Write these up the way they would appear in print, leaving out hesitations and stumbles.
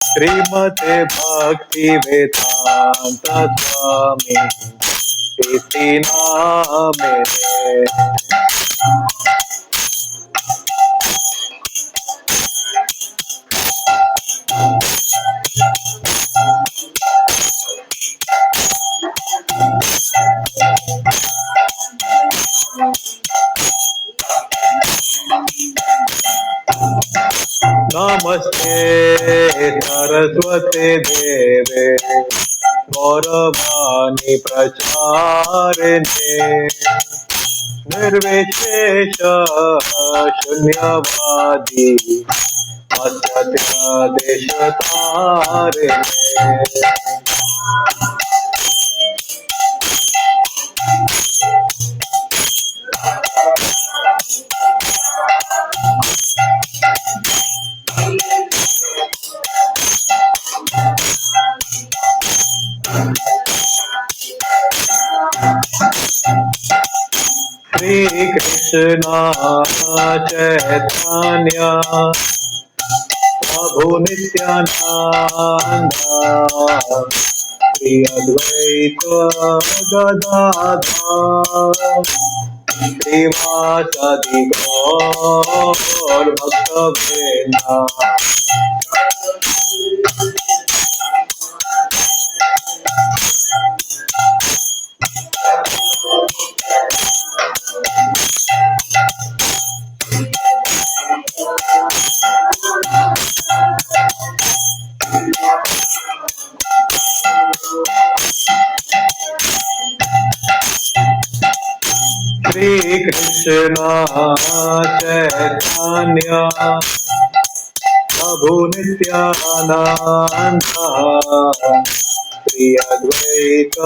श्रीमते भक्ति वेदांत स्वामी इति नामेने। नमस्ते सरस्वती देवे गौरवाणी प्रचारिणे निर्विशेष शून्यवादी असत्यादेशतारिणे। श्री कृष्ण चैतन्य प्रभु नित्यानंद श्री अद्वैत गदाधर श्रीवासादि गौर भक्तवृंद। श्री कृष्ण चैतन्य प्रभु नित्यानंद श्री अद्वैत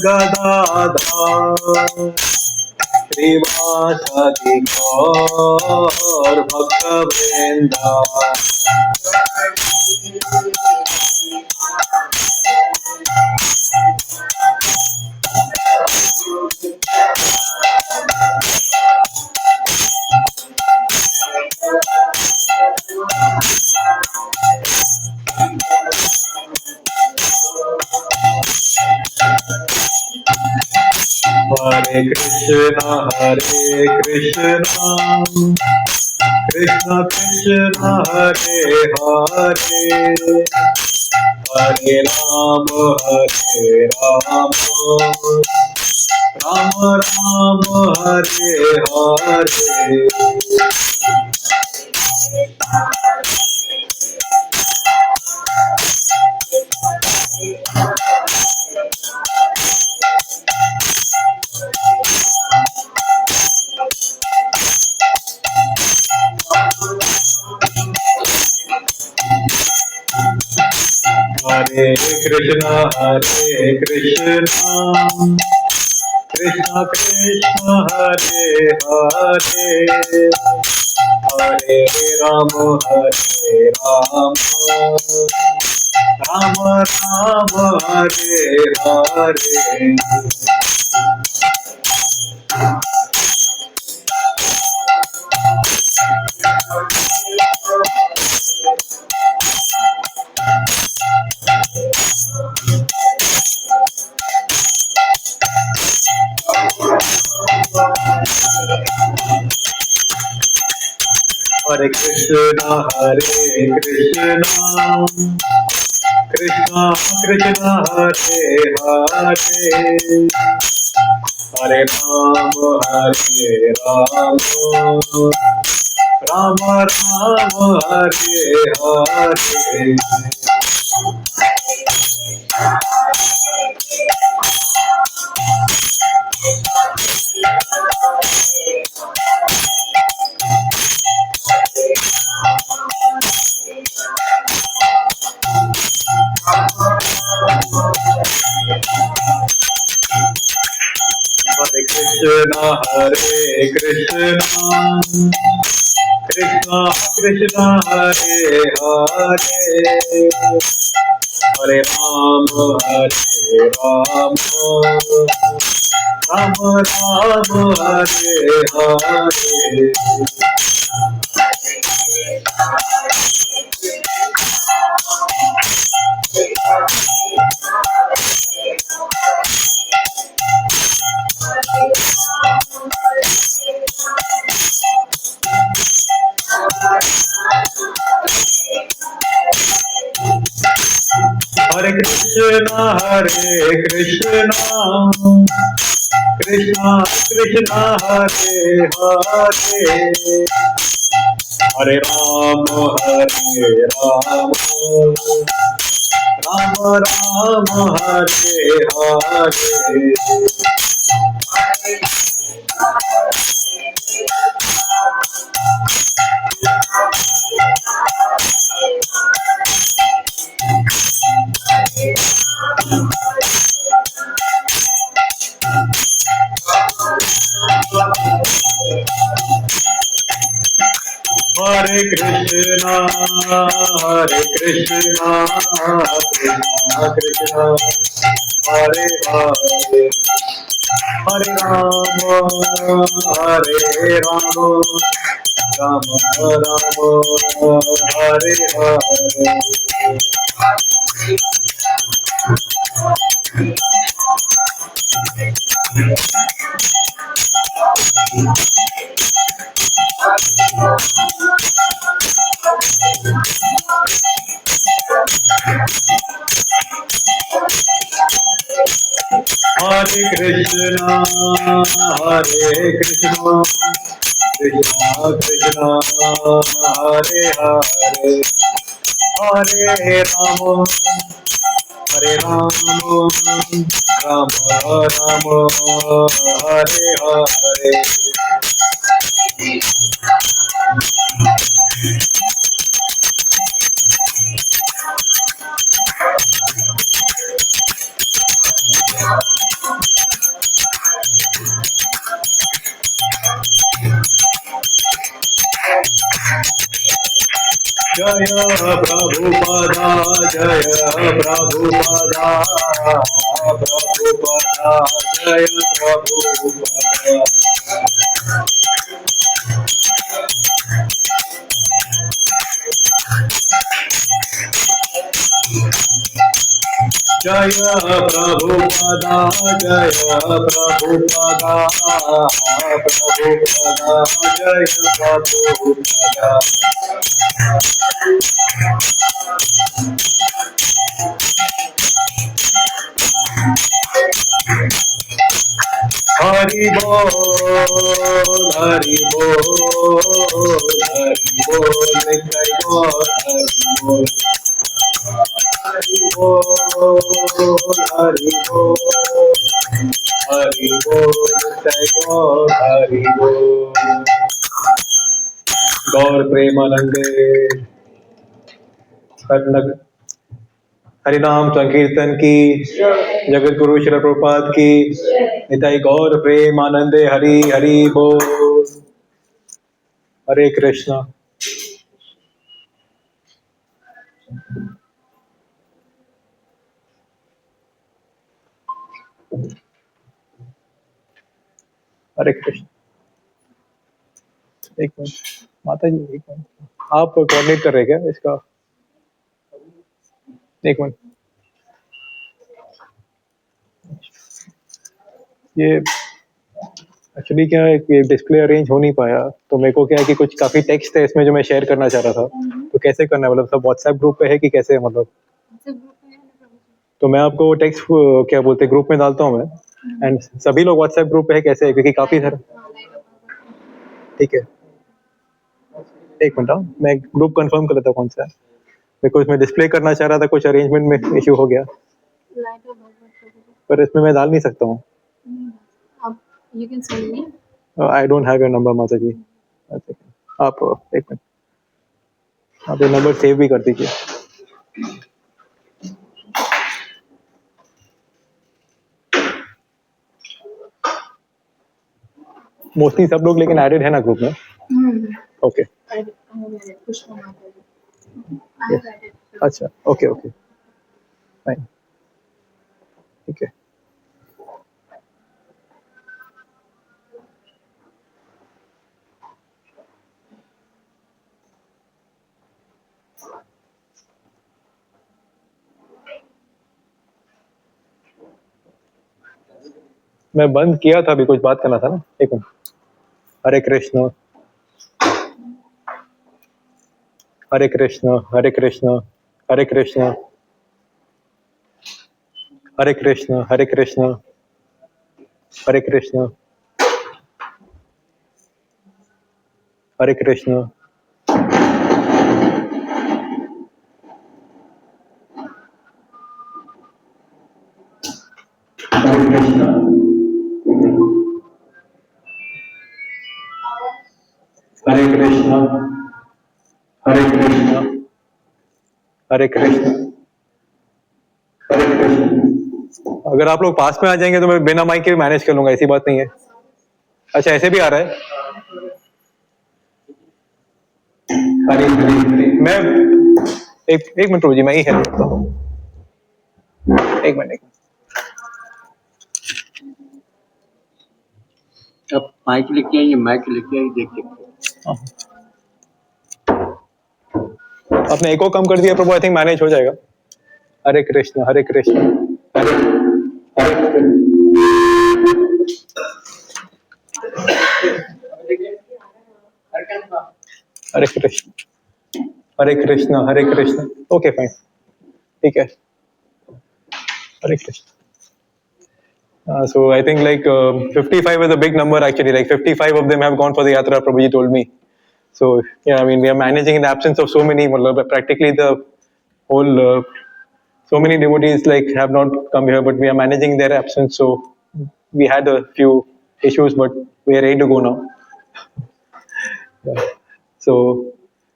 गदाधर श्रीवासादि गौर भक्तवृंद। हरे कृष्ण कृष्ण कृष्ण हरे हरे हरे राम राम राम हरे हरे। हरे कृष्ण कृष्ण कृष्ण हरे हरे हरे राम राम राम हरे हरे। हरे कृष्ण कृष्ण कृष्ण हरे हरे हरे राम राम राम हरे हरे। हरे कृष्ण कृष्ण कृष्ण हरे हरे हरे राम राम राम हरे हरे। Hare Krishna, Krishna Krishna, Hare Hare, Hare Rama, Rama Rama, Hare Hare. Hare Krishna, Krishna Krishna, Hare Hare, Hare Rama, Rama Rama, Hare Hare. Hare Krishna, Krishna Krishna, Hare Hare, Hare Rama, Rama Rama, Hare Hare. Jaya Prabhupada, Jaya Prabhupada, Prabhupada, Jaya Prabhupada. Jaya Prabhupada, Jaya Prabhupada, Prabhupada, Jaya Prabhupada. Hari Bol, Hari Bol, Hari Bol, Nitai Bol, Hari Bol. Hari Bol, Hari Bol, Hari Bol, Nitai Bol, Hari Bol. गौर प्रेमानंदे हरिनाम संकीर्तन की, जगत गुरु श्री प्रभुपाद की, निताई गौर प्रेमानंदे, हरि हरि बोल। हरे कृष्णा। हरे कृष्ण। एक minute माता जी, एक minute, आप coordinate कर रहे क्या इसका? एक मिनट, ये एक्चुअली क्या है कि डिस्प्ले अरेंज हो नहीं पाया, तो मेरे को क्या है कि कुछ काफी टेक्स्ट है इसमें जो मैं शेयर करना चाह रहा था, तो कैसे करना है, मतलब सब व्हाट्सएप ग्रुप पे है कि कैसे, मतलब? तो मैं आपको टेक्स्ट क्या बोलते हैं ग्रुप में डालता हूँ मैं, एंड सभी लोग व्हाट्सएप ग्रुप पे है कैसे है, क्योंकि काफी सारे। ठीक है, एक मिनट, मैं ग्रुप कंफर्म कर लेता हूँ कौन सा है, बिकॉज मैं डिस्प्ले करना चाह रहा था, कुछ अरेंजमेंट में इश्यू हो गया, पर इसमें मैं डाल नहीं सकता हूँ। I don't have your number माता जी। आप एक मिनट, आप ये नंबर सेव भी कर दीजिए। मोस्टली सब लोग लेकिन एडेड है ना ग्रुप में? ओके, अच्छा, ओके ओके, फाइन, ठीक है। मैं बंद किया था, अभी कुछ बात करना था ना, एक मिनट। हरे कृष्ण, हरे कृष्ण, हरे कृष्ण, हरे कृष्ण, हरे कृष्ण हरे कृष्ण हरे कृष्ण हरे कृष्ण हरे कृष्ण हरे कृष्ण हरे कृष्ण हरे कृष्ण हरे कृष्ण। अगर आप लोग पास में आ जाएंगे तो मैं बिना माइक के भी मैनेज कर लूंगा, ऐसी बात नहीं है। अच्छा, ऐसे भी आ रहा है। हरे हरे हरे। मैं एक मिनट जी, मैं ही हेल्प करता हूँ। एक मिनट। अब माइक लेके आइए, माइक लेके आइए, देख सकते आपने एको कम कर दिया प्रभु, आई थिंक मैनेज हो जाएगा। हरे कृष्ण हरे कृष्ण हरे हरे हरे कृष्ण हरे कृष्ण हरे कृष्ण। ओके फाइन, ठीक है। हरे Krishna. So I think like 55 is a big number actually. Like 55 of them have gone for the yatra. Prabhuji told me. So yeah, I mean we are managing in the absence of so many. Practically the whole so many devotees like have not come here, but we are managing their absence. So we had a few issues, but we are ready to go now. So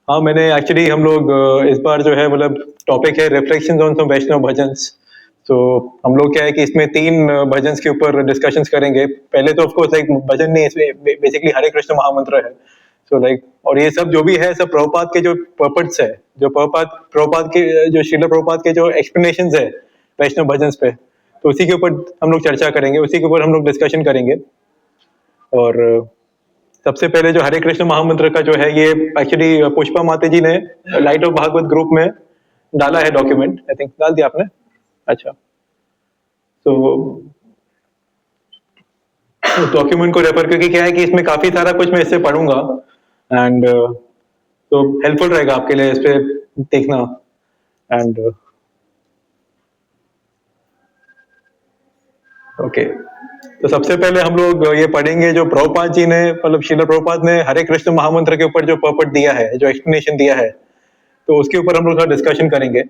हाँ, मैंने actually हम लोग इस बार जो है मतलब topic है reflections on some वैष्णव भजन्स। तो हम लोग क्या है कि इसमें 3 भजन्स के ऊपर डिस्कशंस करेंगे। पहले तो ऑफ कोर्स लाइक भजन नहीं, इसमें बेसिकली हरे कृष्ण महामंत्र है। सो लाइक और ये सब जो भी है सब प्रभुपाद के जो पर्पट्स है, जो प्रभुपाद के जो श्रील प्रभुपाद के जो एक्सप्लेनेशंस है वैष्णव भजन्स पे, तो उसी के ऊपर हम लोग चर्चा करेंगे, उसी के ऊपर हम लोग डिस्कशन करेंगे। और सबसे पहले जो हरे कृष्ण महामंत्र का जो है ये एक्चुअली पुष्पा माता जी ने लाइट ऑफ भागवत ग्रुप में डाला है डॉक्यूमेंट। आई थिंक डाल दिया आपने। अच्छा, तो डॉक्यूमेंट को रेफर करके क्या है कि इसमें काफी सारा कुछ मैं इससे पढ़ूंगा एंड तो हेल्पफुल रहेगा आपके लिए इस पे देखना। एंड ओके, तो सबसे पहले हम लोग ये पढ़ेंगे जो प्रभुपाद जी ने मतलब श्रील प्रभुपाद ने हरे कृष्ण महामंत्र के ऊपर जो पर्पट दिया है, जो एक्सप्लेनेशन दिया है, तो उसके ऊपर हम लोग थोड़ा डिस्कशन करेंगे,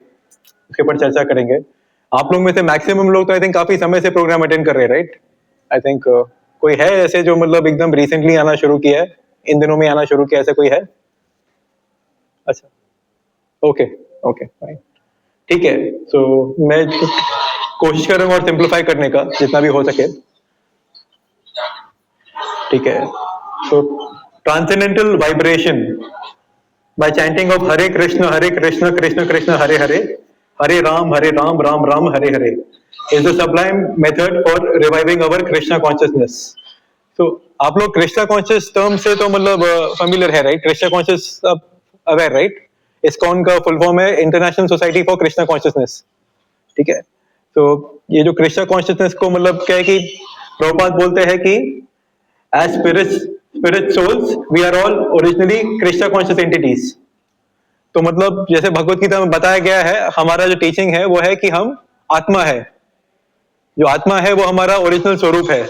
उसके ऊपर चर्चा करेंगे। आप लोग में से मैक्सिमम लोग तो आई थिंक काफी समय से प्रोग्राम अटेंड कर रहे हैं, राइट? आई थिंक कोई है ऐसे जो मतलब एकदम रिसेंटली आना शुरू किया है, इन दिनों में आना शुरू किया, ऐसा कोई है? अच्छा, ओके ओके फाइन, ठीक है। सो मैं कोशिश करूंगा और सिंप्लीफाई करने का जितना भी हो सके, ठीक है। So transcendental vibration by chanting of Hare Krishna Krishna Krishna Hare Hare, Hare Ram Ram Ram Hare Hare is the sublime method for reviving our Krishna consciousness. So आप लोग कृष्णा कॉन्शियस टर्म से तो मतलब फेमिलियर है, right? Krishna conscious aware, right? ISKCON का full form है international society for Krishna consciousness, ठीक है। तो ये जो कृष्णा कॉन्शियसनेस को मतलब क्या है कि प्रभुपाद बोलते हैं कि as spirit souls we are all originally Krishna conscious entities। तो मतलब जैसे भगवत गीता में बताया गया है, हमारा जो टीचिंग है वो है कि हम आत्मा है, जो आत्मा है वो हमारा ओरिजिनल स्वरूप है,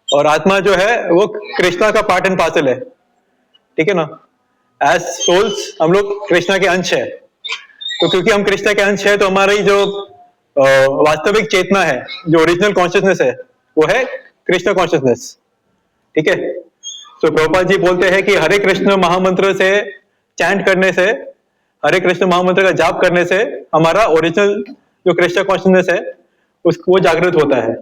और आत्मा जो है वो कृष्णा का पार्ट एंड पार्सल है, ठीक है ना। एज सोल्स हम लोग कृष्णा के अंश है, तो क्योंकि हम कृष्णा के अंश है तो हमारी जो वास्तविक चेतना है, जो ओरिजिनल कॉन्शियसनेस है, वो है कृष्णा कॉन्शियसनेस, ठीक है। तो प्रभुपाद जी बोलते हैं कि हरे कृष्ण महामंत्र से चैंट करने से, हरे कृष्ण महामंत्र का जाप करने से हमारा ओरिजिनल जो कृष्ण कॉन्शियसनेस है उसको वो जागृत होता है,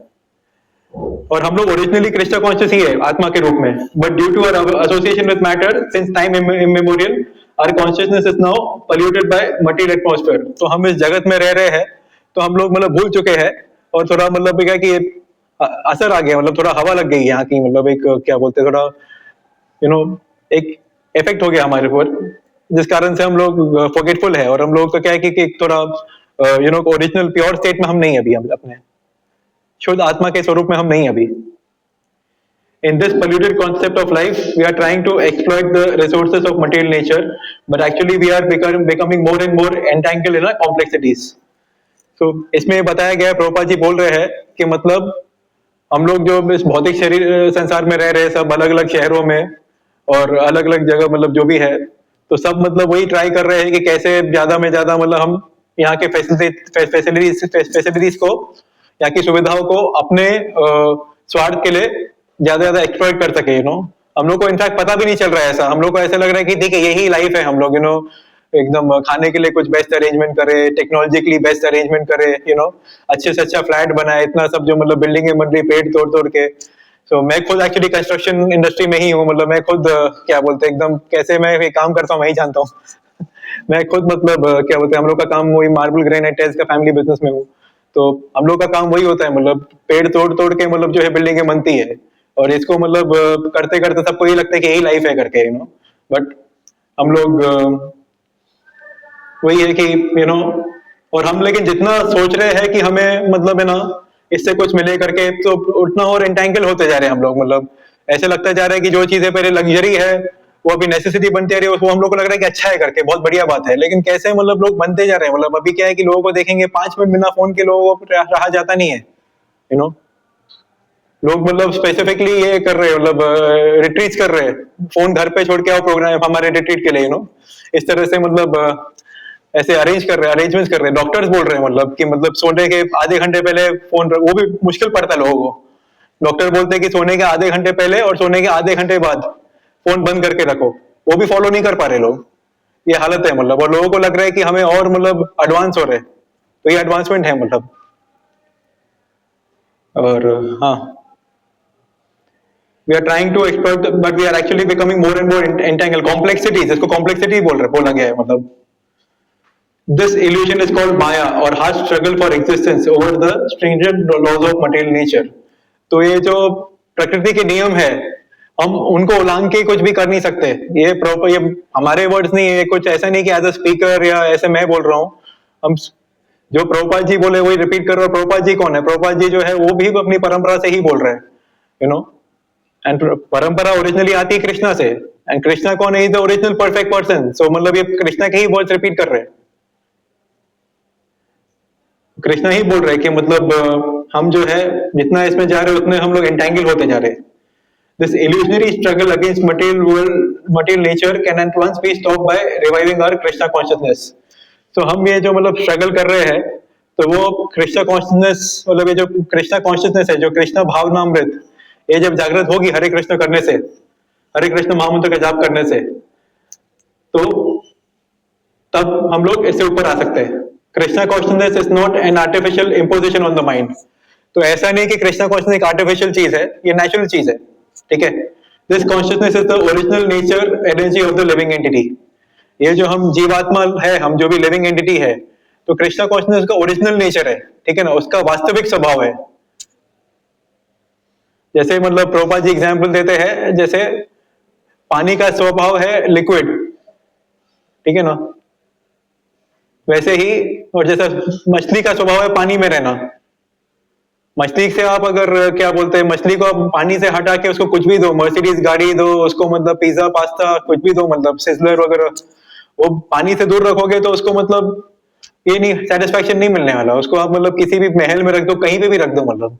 और हम लोग ओरिजिनली कृष्ण कॉन्शियस ही है आत्मा के रूप में, but due to our association with matter since time immemorial our consciousness is now polluted by material atmosphere. तो हम इस जगत में रह रहे हैं, तो हम लोग मतलब भूल चुके हैं, और थोड़ा मतलब क्या कि असर आ गया, मतलब थोड़ा हवा लग गई यहाँ की, मतलब एक क्या बोलते हैं, थोड़ा एक इफेक्ट हो गया हमारे ऊपर, जिस कारण से हम लोग फॉरगेटफुल है, और हम लोग तो क्या है कि थोड़ा ओरिजिनल प्योर स्टेट में हम नहीं अभी, हम अपने शुद्ध आत्मा के स्वरूप में हम नहीं अभी। In this polluted concept of life, we are trying to exploit the resources of material nature, but actually we are becoming more and more entangled in our complexities. तो इसमें बताया गया है, प्रभुपाद जी बोल रहे हैं कि मतलब हम लोग जो इस भौतिक शरीर संसार में रह रहे हैं, सब अलग अलग शहरों में और अलग अलग जगह, मतलब जो भी है, तो सब मतलब वही ट्राई कर रहे हैं कि कैसे ज्यादा में ज्यादा मतलब हम यहाँ के फैसिलिटीज को, यहाँ की सुविधाओं को अपने स्वार्थ के लिए ज्यादा ज्यादा एक्सप्लॉइट कर सके, हम लोग को इनफैक्ट पता भी नहीं चल रहा है ऐसा, हम लोग को ऐसा लग रहा है कि ठीक है यही लाइफ है, हम लोग एकदम खाने के लिए कुछ बेस्ट अरेंजमेंट करे, टेक्नोलॉजी के लिए बेस्ट अरेंजमेंट करे, अच्छे से अच्छा फ्लैट बनाए, इतना सब जो मतलब बिल्डिंग बन रही पेड़ तोड़ तोड़ के। सो मैं खुद एक्चुअली कंस्ट्रक्शन इंडस्ट्री में ही हूँ, मतलब मैं खुद क्या बोलते हैं एकदम कैसे मैं ये काम करता हूँ मैं ही जानता हूँ। मैं खुद मतलब क्या बोलते हैं हम लोग का काम वही मार्बल ग्रेनाइट टाइल्स का फैमिली बिजनेस में हूँ, तो हम लोग का काम वही होता है, मतलब पेड़ तोड़ तोड़ के मतलब जो है बिल्डिंगें बनती है, और इसको मतलब करते करते सबको ये लगता है कि यही लाइफ है करके, बट हम लोग वही है कि और हम लेकिन जितना सोच रहे हैं कि हमें मतलब है ना इससे कुछ मिले करके, तो उतना और एंटेंगल होते जा रहे हैं हम लोग, मतलब ऐसे लगता जा रहा है कि जो चीजें पहले लग्जरी है वो अभी नेसेसिटी बनती आ रही है, वो हम लोग को लग रहा है कि अच्छा है करके, बहुत बढ़िया बात है, लेकिन कैसे मतलब लोग बनते जा रहे हैं, मतलब अभी क्या है कि लोगों को देखेंगे 5 मिनट बिना फोन के लोगों को रहा जाता नहीं है, लोग मतलब स्पेसिफिकली ये कर रहे हैं, मतलब रिट्रीट कर रहे हैं, फोन घर पे छोड़ के आओ प्रोग्राम हमारे रिट्रीट के लिए, इस तरह से मतलब ऐसे अरेंजमेंट्स कर रहे हैं, डॉक्टर्स बोल रहे हैं मतलब कि मतलब सोने के आधे घंटे पहले फोन, वो भी मुश्किल पड़ता है लोगों को, डॉक्टर बोलते हैं कि सोने के आधे घंटे पहले और सोने के आधे घंटे बाद फोन बंद करके रखो, वो भी फॉलो नहीं कर पा रहे लोग, ये हालत है मतलब, और लोगों को लग रहा है कि हमें और मतलब एडवांस हो रहे हैं, तो ये एडवांसमेंट है मतलब। और हाँ, we are trying to exploit but we are actually becoming more and more entangled, complexities, इसको complexity बोला गया है, मतलब this illusion is called maya और hard struggle for existence over the stringent laws of material nature। तो ये जो प्रकृति के नियम है हम उनको उल्लंघन के कुछ भी कर नहीं सकते, ये प्रॉपर, ये हमारे वर्ड्स नहीं है, कुछ ऐसा नहीं कि एज अ स्पीकर या ऐसे मैं बोल रहा हूँ, हम जो प्रभुपाद जी बोले वही रिपीट कर रहे हो। प्रभुपाद जी कौन है? प्रभुपाद जी जो है वो भी अपनी परंपरा से ही बोल रहे हैं, एंड परंपरा ओरिजिनली आती है कृष्णा से, एंड कृष्णा कौन है? Is the original perfect person, so मतलब ये कृष्णा के ही वर्ड्स रिपीट कर रहे हैं, कृष्णा ही बोल रहे हैं कि मतलब हम जो है जितना इसमें जा रहे हैं उतने हम लोग एंटेंगल होते जा रहे हैं। This illusionary struggle against material nature can at once be stopped by reviving our Krishna consciousness। तो हम ये जो मतलब स्ट्रगल कर रहे हैं, तो वो कृष्णा कॉन्शियसनेस, मतलब ये जो कृष्णा कॉन्शियसनेस है, जो कृष्णा भावनामृत, ये जब जागृत होगी हरे कृष्ण करने से, हरे कृष्ण महामंत्र का जाप करने से, तो तब हम लोग इससे ऊपर आ सकते हैं। Krishna consciousness is not an artificial imposition on the mind. तो ऐसा नहीं कि कृष्णा कॉन्शियसनेस एक आर्टिफिशियल चीज है, ये नेचुरल चीज है, ठीक है। This consciousness is the original nature energy of the living entity. ये जो हम जीवात्मा है, हम जो भी लिविंग एंटिटी है, तो कृष्णा कॉन्शियसनेस का ओरिजिनल नेचर है, ठीक है ना, उसका वास्तविक स्वभाव है। जैसे मतलब प्रभुपाद जी एग्जाम्पल देते हैं, जैसे पानी का स्वभाव है लिक्विड, ठीक है ना, वैसे ही, और जैसा मछली का स्वभाव है पानी में रहना, मछली से आप अगर क्या बोलते हैं, मछली को आप पानी से हटा के उसको कुछ भी दो, मर्सिडीज गाड़ी दो उसको, मतलब पिज्जा पास्ता कुछ भी दो, मतलब सिजलर वगैरह, वो पानी से दूर रखोगे तो उसको मतलब ये नहीं, सेटिस्फैक्शन नहीं मिलने वाला उसको। आप मतलब किसी भी महल में रख दो, कहीं पे भी रख दो, मतलब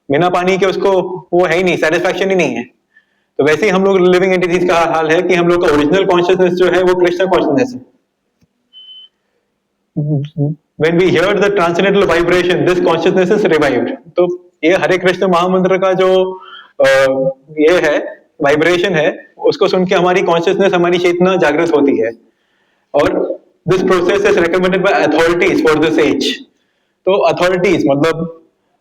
बिना पानी के उसको वो है ही नहीं, सेटिस्फैक्शन ही नहीं है। तो वैसे ही हम लोग लिविंग एंटिटीज का हाल है कि हम लोग का ओरिजिनल कॉन्शियसनेस जो है वो कृष्णा कॉन्शियसनेस है। When we hear the transcendental vibration, this consciousness is revived। तो ये हरे कृष्ण महामंत्र का जो ये है वाइब्रेशन है, उसको सुन के हमारी कॉन्शियसनेस, हमारी चेतना जागृत होती है। और this process is recommended by authorities for this age. तो अथॉरिटीज मतलब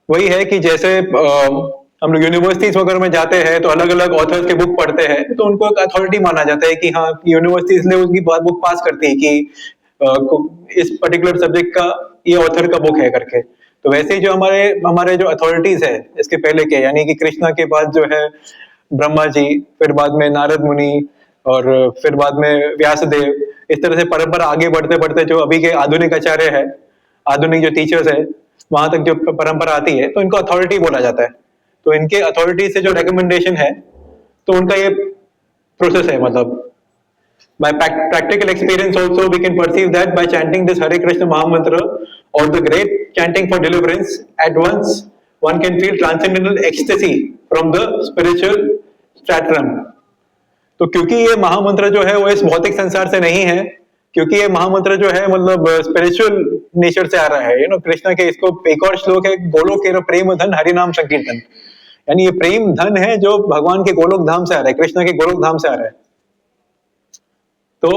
वही है कि जैसे हम लोग यूनिवर्सिटीज वगैरह में जाते हैं तो अलग अलग ऑथर्स के बुक पढ़ते हैं, तो उनको एक अथॉरिटी माना जाता है कि हाँ यूनिवर्सिटी इसलिए उनकी बुक पास करती है कि इस पर्टिकुलर सब्जेक्ट का ये ऑथर का बुक है करके। तो वैसे ही जो हमारे हमारे जो अथॉरिटीज है इसके पहले के, यानी कि कृष्णा के बाद जो है ब्रह्मा जी, फिर बाद में नारद मुनि, और फिर बाद में व्यासदेव, इस तरह से परंपरा आगे बढ़ते बढ़ते जो अभी के आधुनिक आचार्य है, आधुनिक जो टीचर्स है, वहां तक जो परंपरा आती है, तो इनको अथॉरिटी बोला जाता है। तो इनके अथॉरिटी से जो रिकमेंडेशन है, तो उनका ये प्रोसेस है, मतलब By practical experience also we can perceive that by chanting this Hare Krishna Mahamantra or the great chanting for deliverance, at once one can feel transcendental ecstasy from the spiritual stratum. तो क्योंकि ये महामंत्र जो है वो इस भौतिक संसार से नहीं है, क्योंकि ये महामंत्र जो है मतलब स्पिरिचुअल नेचर से आ रहा है, कृष्णा के, इसको एक और श्लोक है, गोलोक के प्रेम धन हरिनाम संकीर्तन, यानी ये प्रेम धन है जो भगवान के गोलोक धाम से आ रहा है, कृष्णा के गोलोक धाम से आ रहा है। तो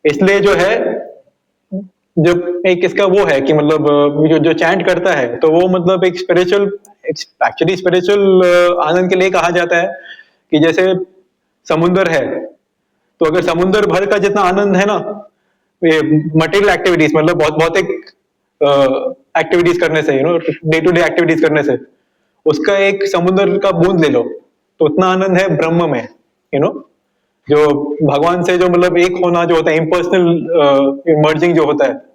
इसलिए जो है, जब एक इसका वो है कि मतलब जो चैंट करता है तो वो मतलब एक स्पिरिचुअल, एक्चुअली स्पिरिचुअल आनंद के लिए कहा जाता है कि जैसे समुंदर है, तो अगर समुंदर भर का जितना आनंद है ना ये मटेरियल एक्टिविटीज, मतलब बहुत भौतिक एक्टिविटीज करने से, डे टू डे एक्टिविटीज करने से, उसका एक समुंदर का बूंद ले लो तो उतना आनंद है ब्रह्म में, जो भगवान से जो मतलब एक होना जो होता है, इम्पर्सनल मर्जिंग जो होता है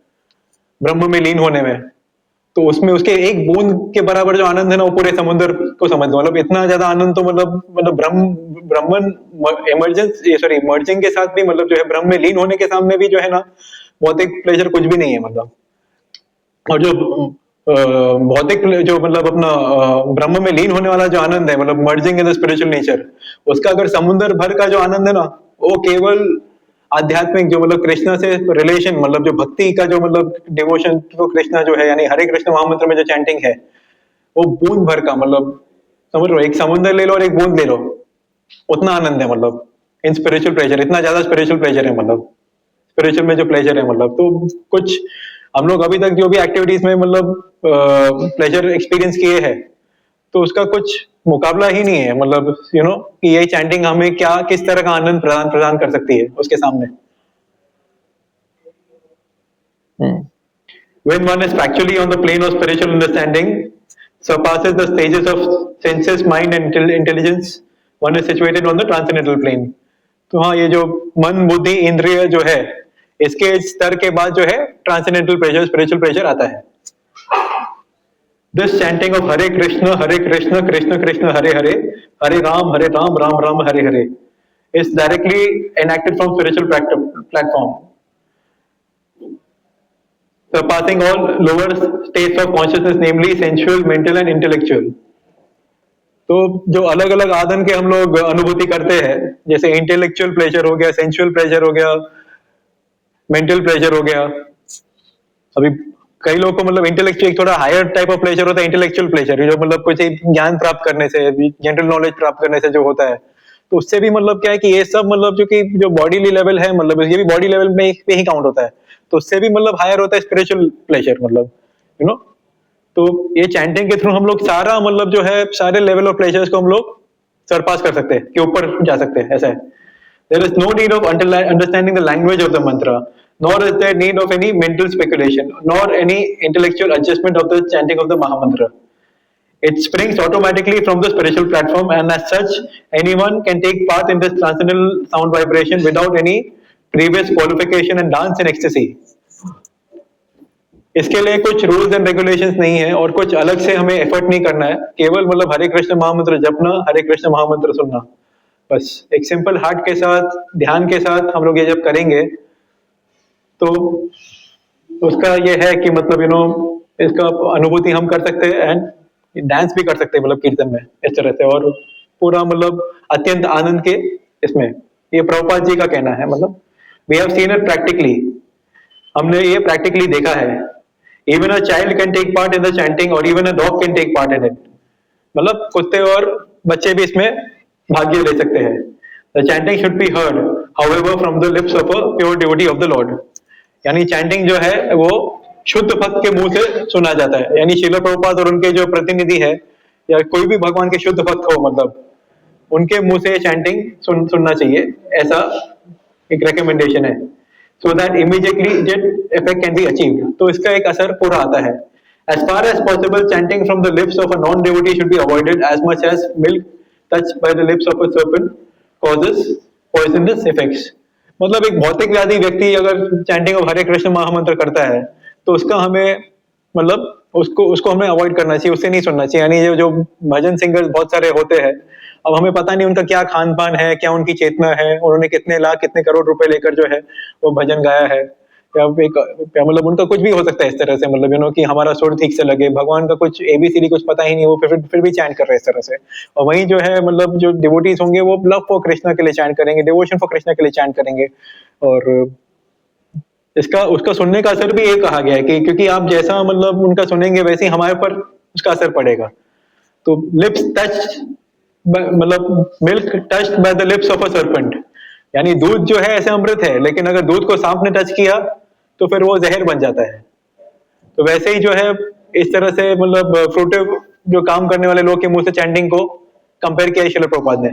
ब्रह्म में लीन होने में, तो उसमें उसके एक बूंद के बराबर जो आनंद है ना वो पूरे समुद्र को समझ लो, मतलब इतना ज्यादा आनंद तो मतलब ब्रह्मन मर्जिंग के साथ भी, मतलब जो है ब्रह्म में लीन होने के सामने भी जो है ना भौतिक प्लेजर कुछ भी नहीं है मतलब। और जो भौतिक जो मतलब अपना ब्रह्म में लीन होने वाला जो आनंद है, मतलब merging in the spiritual nature, उसका अगर समुद्र भर का जो आनंद है ना वो केवल आध्यात्मिक जो मतलब कृष्णा से रिलेशन, मतलब जो भक्ति का जो मतलब डिवोशन तो कृष्णा जो है, यानी हरे कृष्ण महामंत्र में जो चैंटिंग है वो बूंद भर का, मतलब समझ लो एक समुद्र ले लो और एक बूंद ले लो, उतना आनंद है मतलब इन स्पिरिचुअल प्लेजर, इतना ज्यादा स्पिरिचुअल प्लेजर है, मतलब स्पिरिचुअल में जो प्लेजर है, मतलब तो कुछ हम लोग अभी तक जो भी एक्टिविटीज में मतलब प्लेजर एक्सपीरियंस किए हैं तो उसका कुछ मुकाबला ही नहीं है, मतलब कि ये चैंटिंग हमें क्या किस तरह का आनंद प्रदान कर सकती है उसके सामने। When one is factually on the plane of spiritual understanding, surpasses the stages of senses, mind and intelligence, one is situated on the transcendental plane. तो हाँ, ये जो मन बुद्धि इंद्रिय जो है इसके स्तर के बाद जो है ट्रांसेंडेंटल प्रेशर, स्पिरिचुअल प्रेशर आता है। This chanting of Hare Krishna, Krishna Krishna, Hare Hare, Hare Ram, Ram Ram, Hare Hare is directly enacted from spiritual platform, surpassing all lower states of consciousness, namely sensual, mental and intellectual. तो जो अलग अलग आदन के हम लोग अनुभूति करते हैं, जैसे इंटेलेक्चुअल प्लेजर हो गया, सेंसुअल प्लेजर हो गया, मेंटल प्लेजर हो गया। अभी कई लोगों को मतलब इंटेलेक्चुअल थोड़ा हायर टाइप ऑफ प्लेजर होता है, इंटेलेक्चुअल प्लेजर जो मतलब कुछ ज्ञान प्राप्त करने से, जनरल नॉलेज प्राप्त करने से जो होता है, तो उससे भी मतलब क्या है कि ये सब मतलब जो कि जो बॉडीली लेवल है, मतलब ये भी बॉडी लेवल में ही काउंट होता है, तो उससे भी मतलब हायर होता है स्पिरिचुअल प्लेजर, मतलब तो ये चैंटिंग के थ्रू हम लोग सारा मतलब जो है सारे लेवल ऑफ प्लेजर्स को हम लोग सरपास कर सकते हैं, के ऊपर जा सकते हैं, ऐसा है। There is no need of understanding the language of the mantra, nor is there need of any mental speculation, nor any intellectual adjustment of the chanting of the Mahamantra. It springs automatically from the spiritual platform, and as such, anyone can take part in this transcendental sound vibration without any previous qualification and dance in ecstasy. इसके लिए कुछ rules and regulations नहीं है और कुछ अलग से हमें एफर्ट नहीं करना है, केवल मतलब हरे कृष्ण महामंत्र जपना, हरे कृष्ण महामंत्र सुनना, बस एक सिंपल हार्ट के साथ, ध्यान के साथ हम लोग ये जब करेंगे तो उसका ये है कि मतलब इसका अनुभूति हम कर सकते हैं एंड डांस भी कर सकते हैं मतलब कीर्तन में इस तरह से, और पूरा मतलब अत्यंत आनंद के इसमें, ये प्रभुपाद जी का कहना है, मतलब we have seen it practically, हमने ये प्रैक्टिकली देखा है। Even a child can take part in the chanting और even a dog can take part in it, मतलब कुत्ते और बच्चे भी इसमें भाग्य ले सकते हैं। The chanting should be heard however from the lips of a pure devotee of the Lord, यानी चैंटिंग जो है वो शुद्ध भक्त के मुंह से सुना जाता है, यानी श्रील प्रभुपाद और उनके जो प्रतिनिधि है या कोई भी भगवान के शुद्ध भक्त हो, मतलब उनके मुंह से चैंटिंग सुनना चाहिए, ऐसा एक रिकमेंडेशन है, so that immediately that effect can be achieved. तो इसका एक असर पूरा आता है। As far as possible, chanting from the lips of a non-devotee should be avoided, as much as milk touched by the lips of a serpent causes poisonous effects. मतलब एक भौतिक व्याधि व्यक्ति अगर चैंटिंग ऑफ हरे कृष्ण महामंत्र करता है तो उसका हमें मतलब उसको हमें अवॉइड करना चाहिए, उससे नहीं सुनना चाहिए। यानी जो भजन सिंगर्स बहुत सारे होते हैं, अब हमें पता नहीं उनका क्या खान पान है, क्या उनकी चेतना है, उन्होंने कितने लाख कितने करोड़ रुपए लेकर जो है वो भजन गाया है, या एक या मतलब उनका कुछ भी हो सकता है इस तरह से, मतलब कि हमारा सुर ठीक से लगे, भगवान का कुछ एबीसीडी कुछ पता ही नहीं, वो फिर भी चैंट कर रहे हैं इस तरह से। और वहीं जो है मतलब जो डिवोटीज होंगे वो लव फॉर कृष्णा के लिए चैंट करेंगे, डिवोशन फॉर कृष्णा के लिए चैंट करेंगे। और इसका उसका सुनने का असर भी ये कहा गया है कि क्योंकि आप जैसा मतलब उनका सुनेंगे वैसे ही हमारे पर उसका असर पड़ेगा। तो लिप्स टच मतलब milk touched by the lips of a serpent, यानी दूध जो है ऐसे अमृत है, लेकिन अगर दूध को सांप ने टच किया तो फिर वो जहर बन जाता है। तो वैसे ही जो है इस तरह से मतलब फ्रूटिव जो काम करने वाले लोग के मुंह से चैंटिंग को कंपेयर किया श्रील प्रभुपाद ने।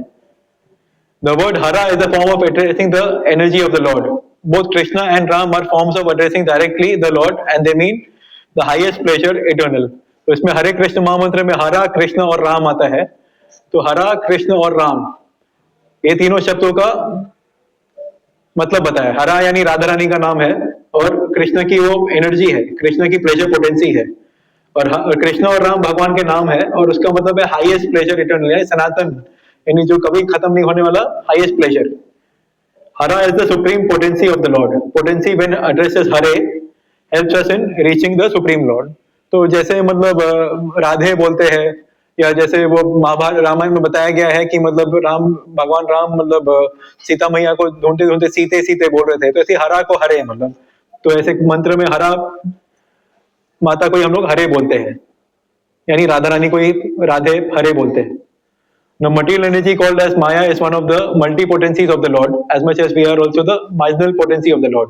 The word hara is a form of addressing the energy of the Lord. Both Krishna and Ram are forms of addressing directly the Lord, and they mean the highest pleasure eternal. तो इसमें हरे कृष्ण महामंत्र में हरा, कृष्ण और राम आता है। तो हरा, कृष्ण और राम ये तीनों शब्दों का मतलब बताया। हरा यानी राधा रानी का नाम है, और कृष्ण की वो एनर्जी है, कृष्ण की प्लेजर पोटेंसी है, और कृष्ण और राम भगवान के नाम है, और उसका मतलब है हाईएस्ट प्लेजर इटर्नल, यानी सनातन, यानी जो कभी खत्म नहीं होने वाला हाईएस्ट प्लेजर। हरा is the supreme potency of the Lord. Potency when addresses Hare helps us in reaching the supreme Lord. तो जैसे मतलब राधे बोलते हैं, या जैसे वो महाभारत रामायण में बताया गया है कि मतलब भगवान राम मतलब सीता मैया को ढूंढते ढूंढते सीते सीते बोल रहे थे, तो ऐसे हरा को हरे मतलब, तो ऐसे मंत्र में हरा माता को ही हम लोग हरे बोलते हैं, यानी राधा रानी को ही राधे हरे बोलते हैं। The material energy called as Maya is one of the multi-potencies of the Lord, as much as we are also the marginal potency of the Lord.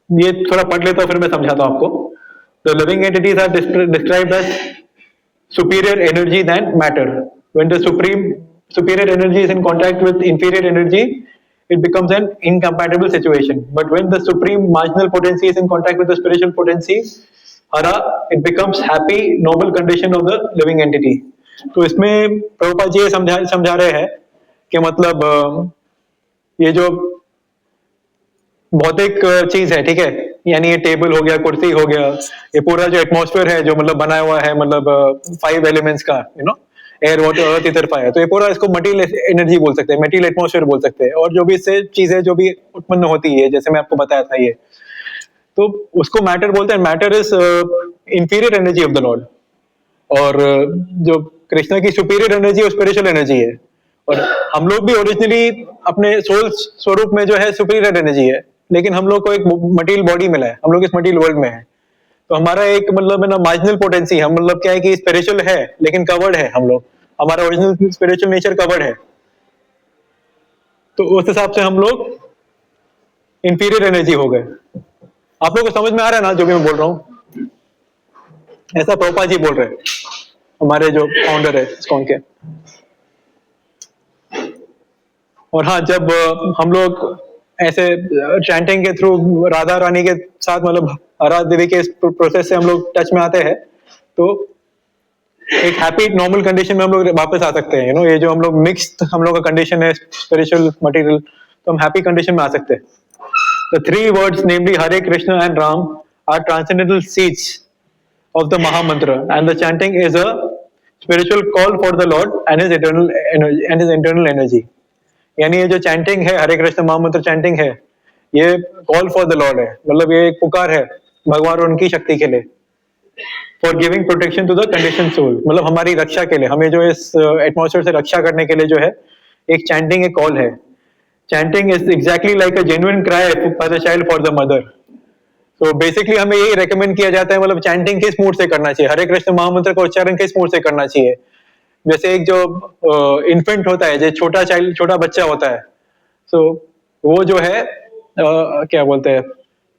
ये थोड़ा पढ़ लेता हूँ फिर मैं समझाता हूँ आपको। The living entities are described as superior energy than matter. When the superior energy is in contact with inferior energy, it becomes an incompatible situation. But when the supreme marginal potency is in contact with the spiritual potency, hara, it becomes happy, noble condition of the living entity. तो इसमें प्रभुपाद जी ये समझा रहे हैं कि मतलब ये जो भौतिक चीज है, ठीक है, यानी ये टेबल हो गया, कुर्सी हो गया, ये पूरा जो एटमॉस्फेयर है जो मतलब बनाया हुआ है, मतलब 5 एलिमेंट्स का, एयर, वाटर, अर्थ, ईथर, फायर, तो ये पूरा इसको मटीरियल एनर्जी बोल सकते हैं, मटीरियल एटमॉस्फेयर बोल सकते हैं। और जो भी इससे चीजें जो भी उत्पन्न होती है, जैसे मैं आपको बताया था, ये तो उसको मैटर बोलते हैं। Matter is inferior energy of the Lord, और जो कृष्णा की सुपीरियर एनर्जी और स्पिरिचुअल एनर्जी है। और हम लोग भी ओरिजिनली अपने सोल स्वरूप में जो है सुपीरियर एनर्जी है, लेकिन हम लोग को एक मटीरियल बॉडी मिला है, हम लोग इस मटीरियल वर्ल्ड में है। तो हमारा एक मतलब है ना मार्जिनल पोटेंसी, हम मतलब क्या है कि स्पिरिचुअल है लेकिन कवर्ड है, हम लोग, हमारा ओरिजिनल स्पिरिचुअल नेचर कवर्ड है। तो उस हिसाब से हम लोग इंफीरियर एनर्जी हो गए। आप लोग को समझ में आ रहा है ना जो भी मैं बोल रहा हूँ? ऐसा प्रभुपाद जी बोल रहे हैं, हमारे जो फाउंडर है इस्कॉन के। और हाँ, जब हम लोग ऐसे चैंटिंग के थ्रू राधा रानी के साथ मतलब हरा देवी के इस प्रोसेस से हम लोग टच में आते हैं, तो एक हैप्पी नॉर्मल कंडीशन में हम लोग वापस आ सकते हैं। ये जो हम लोग मिक्स्ड हम लोग का कंडीशन है स्पिरिचुअल मटेरियल, तो हम हैप्पी कंडीशन में आ सकते हैं। The 3 words, namely Hare Krishna and Ram, are transcendental seeds of the Mahamantra, and the chanting is a spiritual call for the Lord and his internal energy. यानी ये जो chanting है, हरे कृष्ण महामंत्र चैंटिंग है, ये कॉल फॉर द लॉर्ड है, मतलब ये एक पुकार है भगवान और उनकी शक्ति के लिए, for giving protection to the condition soul, मतलब हमारी रक्षा के लिए, हमें जो इस एटमॉस्फेयर से रक्षा करने के लिए जो है एक चैंटिंग एक कॉल है। Chanting is exactly like a genuine cry by the child for the mother. So basically हमें यही रेकमेंड किया जाता है, मतलब चैंटिंग किस मूड से करना चाहिए, हरे कृष्ण महामंत्र का उच्चारण किस मूड से करना चाहिए। जैसे एक जो इन्फेंट होता है, जो छोटा बच्चा होता है, so वो जो है क्या बोलते हैं,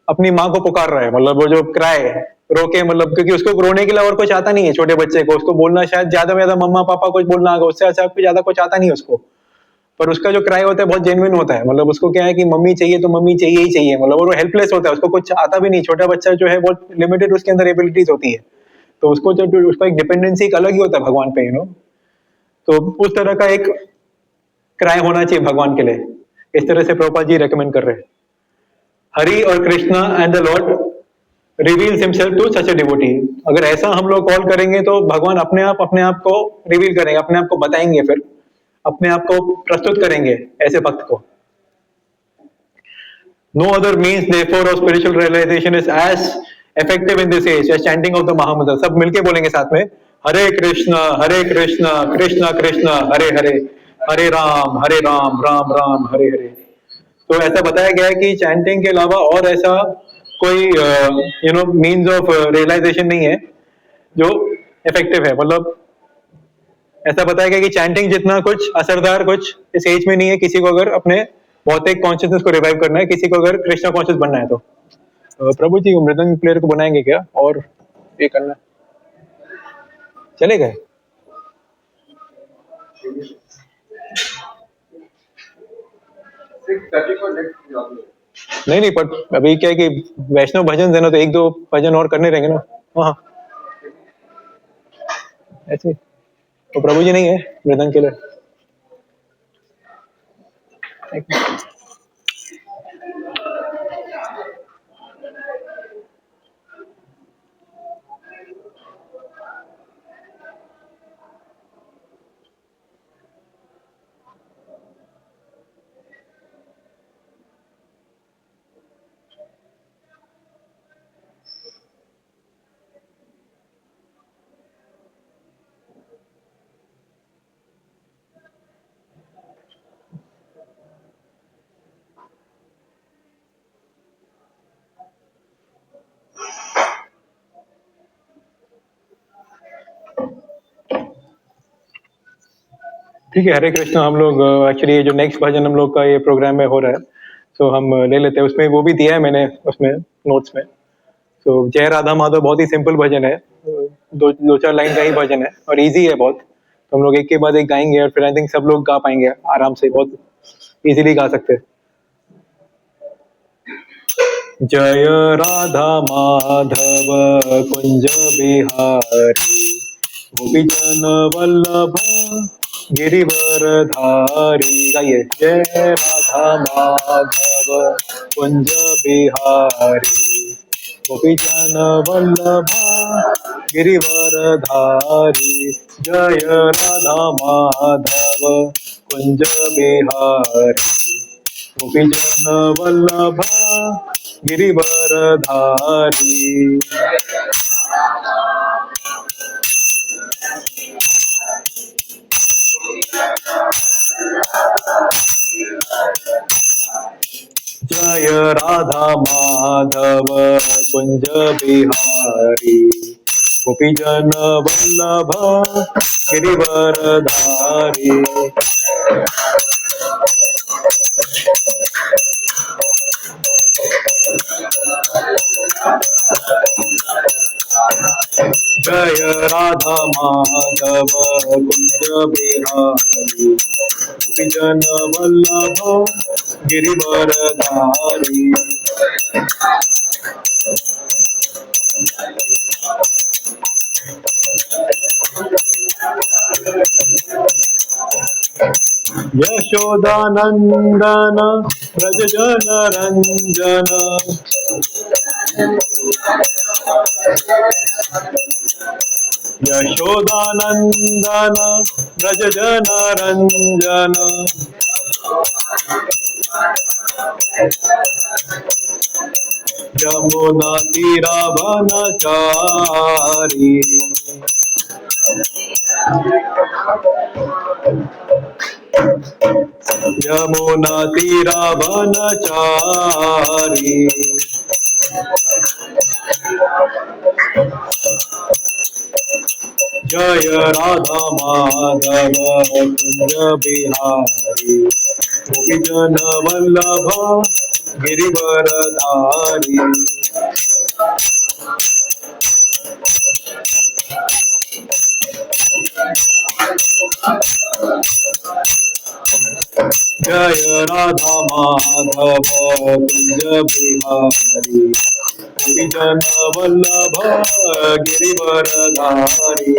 अपनी माँ को पुकार रहा है, मतलब वो जो क्राई रोके, मतलब क्योंकि उसको रोने के लिए और कुछ आता नहीं है छोटे बच्चे को, उसको बोलना शायद ज्यादा में ज्यादा मम्मा पापा कुछ बोलना आगा, उससे अच्छा ज्यादा कुछ आता नहीं है उसको, पर उसका जो क्राई होता है बहुत जेन्युइन होता है, मतलब उसको क्या है कि मम्मी चाहिए तो मम्मी चाहिए ही चाहिए, मतलब वो हेल्पलेस होता है, उसको कुछ आता भी नहीं। छोटा बच्चा जो है बहुत लिमिटेड उसके अंदर एबिलिटीज होती है, तो उसको जो उसका एक डिपेंडेंसी अलग ही होता है भगवान पे, तो उस तरह का एक क्राई होना चाहिए भगवान के लिए। इस तरह से प्रभुपाद जी रेकमेंड कर रहे हैं। हरि और Krishna and the Lord reveals himself to such a devotee. अगर ऐसा हम लोग कॉल करेंगे तो भगवान अपने आप को रिवील करेंगे, अपने आप को बताएंगे, फिर अपने आप को प्रस्तुत करेंगे ऐसे भक्त को. No other means therefore of spiritual realization is as effective in this age as chanting of the Mahamantra. सब मिलके बोलेंगे साथ में, हरे कृष्णा कृष्णा कृष्णा हरे हरे, हरे राम राम राम हरे हरे. तो ऐसा बताया गया है कि चैंटिंग के अलावा और ऐसा कोई मीन्स ऑफ रियलाइजेशन नहीं है जो इफेक्टिव है. मतलब ऐसा बताया गया कि चैंटिंग जितना कुछ असरदार कुछ इस एज में नहीं है किसी को अगर अपने भौतिक कॉन्शियसनेस को रिवाइव करना है, किसी को अगर कृष्णा कॉन्शियस बनना है. तो प्रभु जी मृदंग प्लेयर को बनाएंगे क्या और ये करना है? चलेगा? नहीं पर अभी क्या है कि वैष्णव भजन है ना, तो एक दो भजन और करने रहेंगे ना. हाँ ऐसे तो प्रभु जी नहीं है मृदंग के लिए. ठीक है, हरे कृष्ण. हम लोग एक्चुअली ये जो नेक्स्ट भजन हम लोग का ये प्रोग्राम में हो रहा है, तो हम ले लेते हैं. उसमें वो भी दिया है मैंने उसमें नोट्स में. तो जय राधा माधव बहुत ही सिंपल भजन है, दो चार लाइन का ही भजन है और इजी है बहुत. तो हम लोग एक के बाद एक गाएंगे और फिर आई थिंक सब लोग गा पाएंगे आराम से, बहुत इजीली गा सकते हैं. जय राधा माधव कुंज बिहारी, गोपीजन वल्लभ गिरिवर धारी. गाइए. जय राधा माधव कुंज बिहारी, गोपीजन वल्लभ गिरिवर धारी. जय राधा माधव कुंज बिहारी, गोपीजन वल्लभ गिरिवर धारी. जय राधा माधव कुंज बिहारी, गोपीजन वल्लभ गिरिवर धारी. जय राधा माधव कुंज बिहारी, गोपीजन वल्लभ गिरिवर धारी. यशोदानंदन व्रज जन रंजन, यशोदानंदन व्रज जन रंजन. यमुना तीरावनचारी, यमुना तीरावनचारी. जय राधा माधव कुंज बिहारी, गोपीजन वल्लभ गिरिवर धारी. जय राधा माधव कुंज बिहारी, गोपीजन वल्लभ गिरिवर धारी.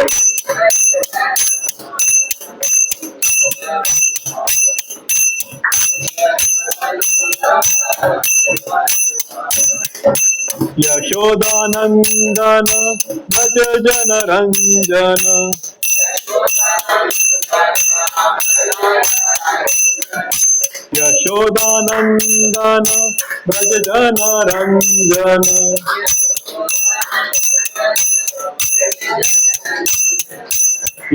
यशोदानंदन भज जन रंजन, यशोदानंदन भज जन रंजन,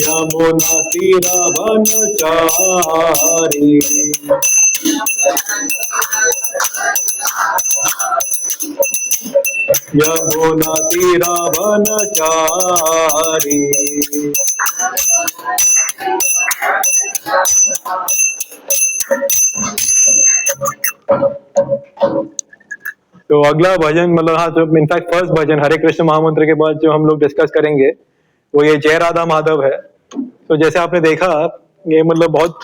यमुना तीरवनचारी, यमुना तीरवनचारी। तो अगला भजन मतलब हाँ, तो इनफैक्ट फर्स्ट भजन हरे कृष्ण महामंत्र के बाद जो हम लोग डिस्कस करेंगे वो ये जय राधा माधव है। तो जैसे आपने देखा ये मतलब बहुत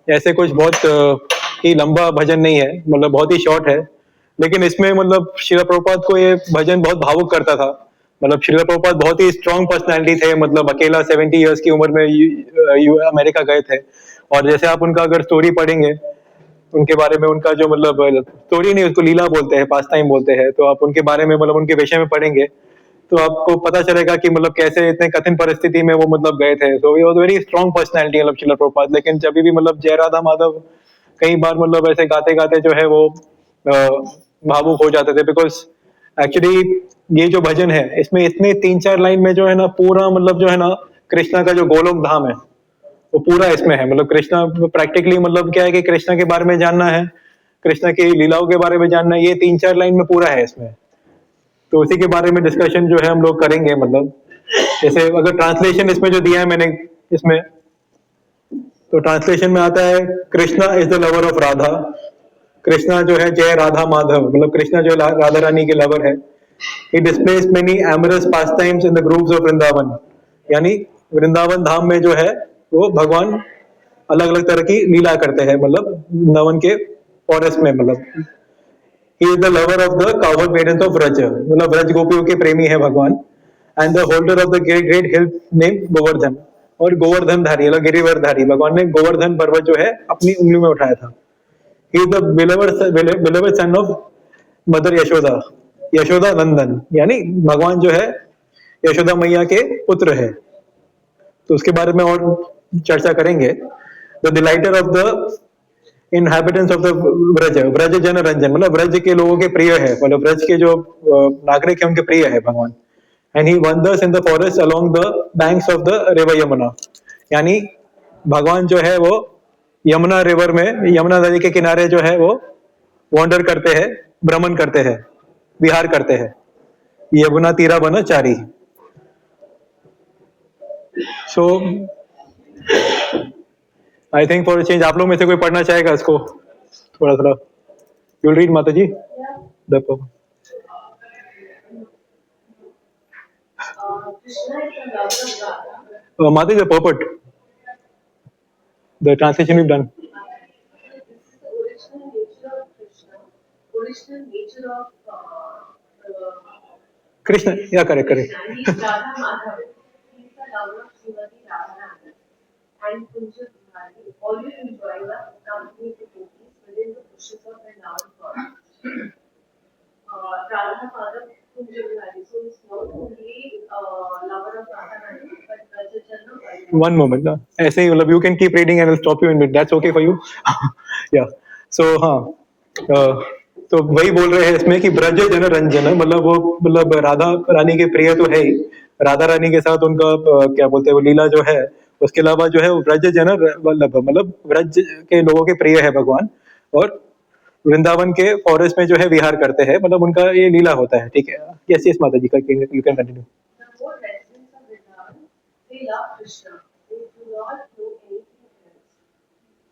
ऐसे कुछ बहुत ही लंबा भजन नहीं है, मतलब बहुत ही शॉर्ट है, लेकिन इसमें मतलब श्रील प्रभुपाद को ये भजन बहुत भावुक करता था। मतलब श्रील प्रभुपाद बहुत ही स्ट्रॉन्ग पर्सनैलिटी थे, मतलब अकेला 70 इयर्स की उम्र में अमेरिका गए थे। और जैसे आप उनका अगर स्टोरी पढ़ेंगे उनके बारे में, उनका जो मतलब स्टोरी नहीं उसको लीला बोलते हैं, पास टाइम बोलते हैं, तो आप उनके बारे में मतलब उनके विषय में पढ़ेंगे तो आपको पता चलेगा कि मतलब कैसे इतने कठिन परिस्थिति में वो मतलब गए थे। So he was very strong personality मतलब श्रील प्रभुपाद। लेकिन जब भी मतलब जय राधा माधव कई बार मतलब ऐसे गाते गाते जो है वो भावुक हो जाते थे, बिकॉज एक्चुअली ये जो भजन है इसमें इतने 3-4 लाइन में जो है ना पूरा मतलब जो है ना कृष्णा का जो गोलोक धाम है वो पूरा इसमें है। मतलब कृष्णा प्रैक्टिकली मतलब क्या है कि कृष्णा के बारे में जानना है, कृष्णा की लीलाओं के बारे में जानना है, ये 3-4 लाइन में पूरा है इसमें। तो उसी के बारे में डिस्कशन जो है हम लोग करेंगे। मतलब जैसे अगर ट्रांसलेशन इसमें जो दिया है मैंने इसमें, तो ट्रांसलेशन में आता है Krishna is the lover of Radha. Krishna जो है जय राधा माधव, मतलब कृष्णा जो राधा रानी के लवर है। He displays many amorous pastimes in the groves of Vrindavan, यानी वृंदावन धाम में जो है वो भगवान अलग अलग तरह की लीला करते हैं, मतलब वृंदावन के फॉरेस्ट में। मतलब ही is the lover of the coward maidens of Vraj, मतलब व्रज गोपियों के प्रेमी है भगवान। And the holder of the great great hill name Govardhan, और गोवर्धन धारी मतलब गिरिवरधारी, भगवान ने गोवर्धन पर्वत जो है अपनी उंगली में उठाया था। He is the beloved son of mother Yashoda, Yashoda Nandan, यानी भगवान जो है यशोदा मैया के पुत्र है। तो उसके बारे में और चर्चा करेंगे। The delighter of the inhabitants of the Vraj, Vraj जन रंजन, मतलब व्रज के लोगों के प्रिय है, मतलब व्रज के जो नागरिक है उनके प्रिय है भगवान। And he wonders in the forest along the banks of the river Yamuna, यानी भगवान जो है वो यमुना रिवर में, यमुना नदी के किनारे जो है वो वॉन्डर करते हैं, भ्रमण करते हैं, विहार करते हैं। यमुना तीरा वनचारी। सो आई थिंक फॉर चेंज आप लोग में से कोई पढ़ना चाहेगा इसको थोड़ा थोड़ा? यू विल रीड माता जी द माता जी the purport, the translation we've done. Original nature of Krishna, yeah, correct. Krishna. He is Radha Madhav. He is the lover of Srimati Radharani and Kunja Bihari, always enjoying the company of the gopis within the bushes of Vrindavan forest. Radha Madhav, Kunja Bihari. So he is not only lover of Radharani, but Rajachandra. One moment, ना ऐसे ही मतलब you can keep reading and I'll stop you in mid. That's okay for you? Yeah. So हाँ, तो वही बोल रहे हैं इसमें कि ब्रज जन रंजन, मतलब वो मतलब राधा रानी के प्रिय तो है ही, राधा रानी के साथ उनका क्या बोलते हैं वो लीला जो है, उसके अलावा जो है वो ब्रज जन वल्लभ, मतलब ब्रज के लोगों के प्रिय है भगवान, और वृंदावन के फॉरेस्ट में जो है विहार करते हैं, मतलब उनका ये लीला होता है। ठीक है, यस यस माता जी, you can continue. The whole residents of Vrindavan, they love Krishna. They do not know anything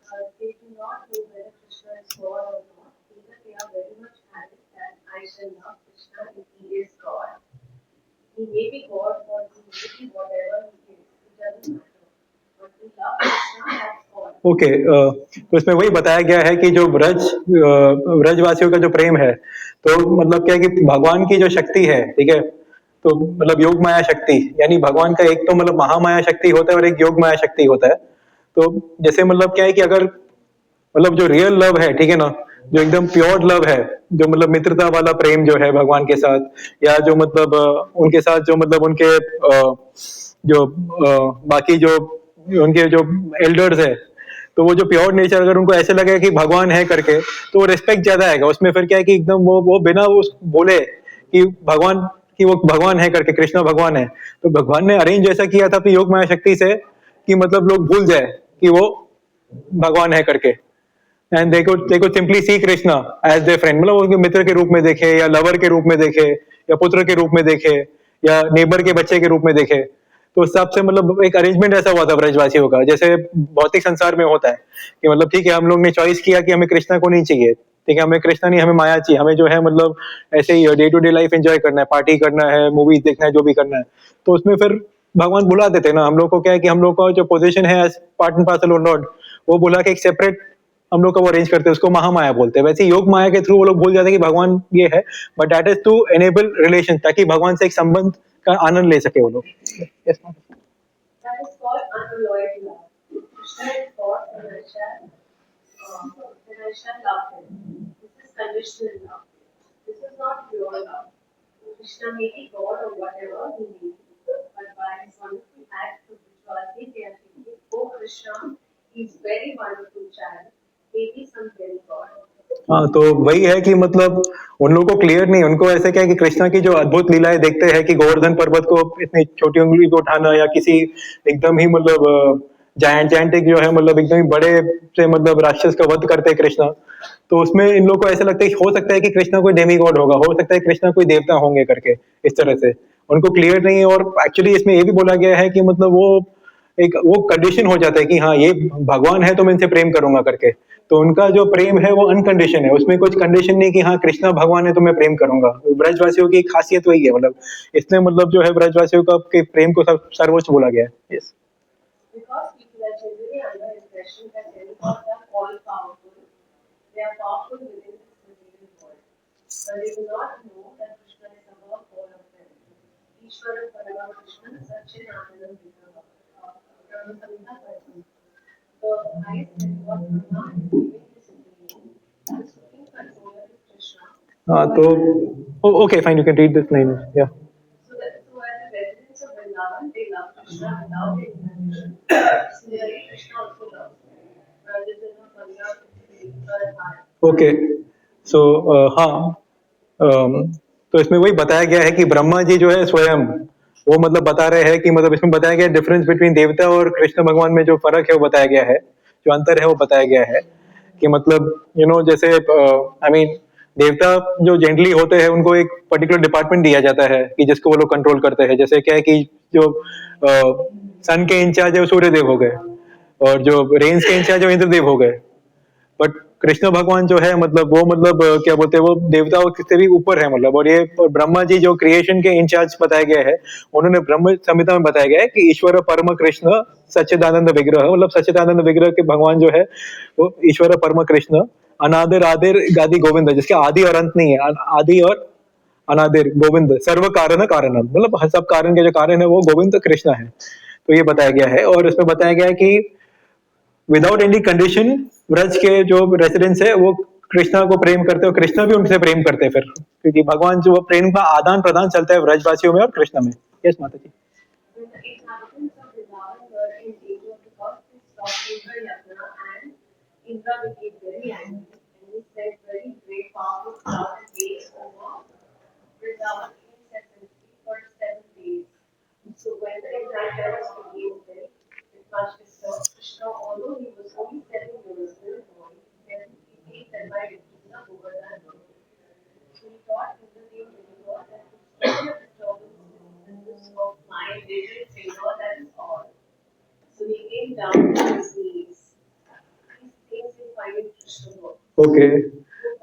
else. They do not know whether Krishna is God or not. Either they are very much adamant that I shall love Krishna if he is God. He may be God or he may be whatever he is. It doesn't matter. But we love Krishna as God. Okay, तो इसमें वही बताया गया है कि जो ब्रजवासियों का जो प्रेम है, तो मतलब क्या है कि भगवान की जो शक्ति है, ठीक है, तो मतलब योग माया शक्ति, यानी भगवान का एक तो मतलब महामाया शक्ति होता है और एक योग माया शक्ति होता है। तो जैसे मतलब क्या है कि अगर मतलब जो रियल लव है, ठीक है ना, जो एकदम प्योर लव है, जो मतलब मित्रता वाला प्रेम जो है भगवान के साथ, या जो मतलब उनके साथ जो मतलब उनके जो बाकी जो उनके जो एल्डर्स है, तो वो जो प्योर नेचर अगर उनको ऐसे लगे कि भगवान है करके, तो वो रिस्पेक्ट ज्यादा आएगा उसमें। फिर क्या है कि एकदम वो बिना उस बोले कि भगवान, कि वो भगवान है करके, कृष्णा भगवान है, तो भगवान ने अरेंज ऐसा किया था अपनी योग माया शक्ति से कि मतलब लोग भूल जाए कि वो भगवान है करके, and they could simply see Krishna as their friend, मतलब उनके मित्र के रूप में देखे, या लवर के रूप में देखे, या पुत्र के रूप में देखे, या नेबर के बच्चे के रूप में देखे। तो उस हिसाब से मतलब एक अरेंजमेंट ऐसा हुआ था ब्रजवासियों का, जैसे भौतिक संसार में होता है कि मतलब ठीक है हम लोग ने चॉइस किया कि हमें कृष्णा को नहीं चाहिए, ठीक है हमें कृष्णा नहीं, हमें माया चाहिए, हमें जो है मतलब ऐसे ही day to day life enjoy करना है, पार्टी करना है, मूवीज देखना है, जो भी करना है। तो उसमें फिर भगवान बुला देते ना हम लोग को, क्या है कि हम लोग का जो पोजीशन है as part and parcel of lord, वो बुला के एक सेपरेट हम लोग का वो अरेंज करते हैं, उसको महामाया बोलते हैं। वैसे योग माया के थ्रू वो लोग भूल जाते हैं कि भगवान ये है, but that is to enable relation, ताकि भगवान से एक संबंध का आनंद ले सके वो लोग। Yes, ma'am. That is called unalloyed love. Krishna is God and I shall love him. This is conditional love. This is not pure love. Krishna may be God or whatever he may be, but by his wonderful act of Vishwasi, they are thinking, oh Krishna, he is very wonderful child, maybe some very God. हाँ, तो वही है कि मतलब उन लोगों को clear नहीं, उनको ऐसे क्या है कि कृष्णा की जो अद्भुत लीलाएं देखते हैं कि गोवर्धन पर्वत को इतनी छोटी उंगली को उठाना, या किसी एकदम ही मतलब जायंटिक जो है मतलब एकदम ही बड़े से मतलब राक्षस का वध करते हैं कृष्णा, तो उसमें इन लोगों को ऐसा लगता है कि हो सकता है कि कृष्णा कोई डेमी गॉड होगा, हो सकता है कृष्णा कोई देवता होंगे करके, इस तरह से उनको क्लियर नहीं है। और एक्चुअली इसमें ये भी बोला गया है कि मतलब वो कंडीशन हो जाता है कि हाँ ये भगवान है तो मैं इनसे प्रेम करूंगा करके, तो उनका जो प्रेम है वो अनकंडीशन है, उसमें कुछ कंडीशन नहीं कि हाँ कृष्णा भगवान है तो मैं प्रेम करूंगा। ब्रजवासियों की खासियत वही है, मतलब इसलिए मतलब जो है ब्रजवासियों का के प्रेम को सर्वोच्च बोला गया है। Yes, Because people are generally under impression that demigods are all powerful, they are powerful within this material world, but they do not know that Krishna is above all of them. Ishvara Parama Krishna Satchidananda Vigraha. Brahma Samhita Bhajam. The highest demigod Brahma is giving his opinion. The supreme controller is Krishna. हाँ तो okay fine, you can read this line. या So as the residents of Vrindavan, they love Krishna without any condition. Similarly, Krishna also loves them. Rajatana Panya Puripar okay, so हाँ, तो इसमें वही बताया गया है कि ब्रह्मा जी जो है स्वयं वो मतलब बता रहे हैं कि मतलब इसमें बताया गया डिफरेंस बिटवीन देवता और कृष्ण भगवान में जो फर्क है वो बताया गया है, जो अंतर है वो बताया गया है कि मतलब जैसे आई मीन देवता जो जेंटली होते हैं उनको एक पर्टिकुलर डिपार्टमेंट दिया जाता है कि जिसको वो लोग कंट्रोल करते हैं। जैसे क्या है कि जो सन के इंचार्ज है वो सूर्य देव हो गए, और जो रेंज के इंचार्ज है वो इंद्रदेव हो गए। बट कृष्ण भगवान जो है मतलब वो मतलब क्या बोलते हैं वो देवताओं से भी ऊपर है मतलब। और ब्रह्मा जी जो क्रिएशन के इंचार्ज बताया गया है, उन्होंने ब्रह्म संहिता में बताया गया है कि ईश्वर परम कृष्ण सच्चिदानंद विग्रह, मतलब सच्चिदानंद विग्रह के भगवान जो है वो ईश्वर परम कृष्ण अनादिर आदिर गादि गोविंद, जिसके आदि और अंत नहीं है, आदि और अनादिर गोविंद सर्व कारण कारणम, मतलब सब कारण के जो कारण है वो गोविंद कृष्ण है। तो ये बताया गया है। और इसमें बताया गया है कि विदाउट एनी कंडीशन ब्रज के जो रेसिडेंट्स है वो कृष्णा को प्रेम करते हैं, और कृष्णा भी उनसे प्रेम करते हैं फिर, क्योंकि भगवान जो प्रेम का आदान प्रदान चलता है ब्रजवासियों में और कृष्णा में। यस माता जी। When the inhabitants of Vrindavan were in danger because they stopped Indra Yagna, and Indra became very angry and he sent very great powerful cloud and waves over Vrindavan incessantly for 7 days. So when the inhabitants became very much disturbed, Krishna, although he was only 7 years old, he became that by Krishna Govardhan. So he taught Indradev Demigod that to stop the disturbance of mind, they did figure that is all. So he came down to his knees. These things in finding Krishna work. Okay,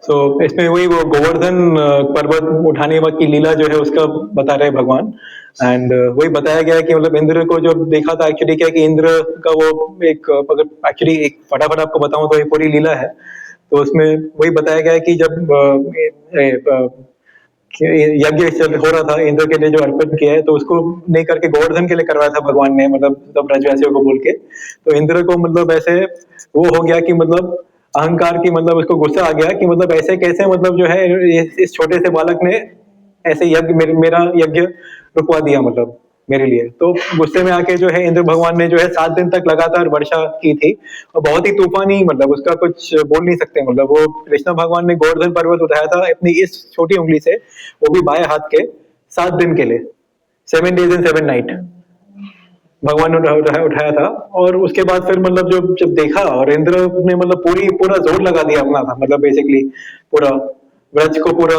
so इसमें वही वो गोवर्धन पर्वत उठाने की लीला जो है उसका बता रहे भगवान। एंड वही बताया गया है कि मतलब इंद्र को जो देखा था, एक्चुअली क्या है कि इंद्र का वो एक, अगर एक्चुअली एक फटाफट आपको बताऊं तो ये पूरी लीला है। तो उसमें वही बताया गया है कि जब यज्ञ हो रहा था इंद्र के लिए जो अर्पित किया है, तो उसको नहीं करके गोवर्धन के लिए करवाया था भगवान ने, मतलब सब ब्रजवासियों को बोल के। तो इंद्र को मतलब ऐसे वो हो गया कि मतलब अहंकार की मतलब उसको गुस्सा आ गया कि मतलब ऐसे कैसे मतलब जो है इस छोटे से बालक ने ऐसे यज्ञ मेरा यज्ञ रुकवा दिया मतलब मेरे लिए। तो गुस्से में आके जो है इंद्र भगवान ने जो है 7 दिन तक लगातार वर्षा की थी और बहुत ही तूफानी मतलब उसका कुछ बोल नहीं सकते मतलब वो कृष्ण भगवान ने गोवर्धन पर्वत उठाया था अपनी इस छोटी उंगली से, वो भी बाएं हाथ के, 7 दिन के लिए, 7 days and 7 nights भगवान ने उठाया था। और उसके बाद फिर मतलब जब देखा और इंद्र ने मतलब पूरा जोर लगा दिया अपना था मतलब बेसिकली पूरा व्रज को पूरा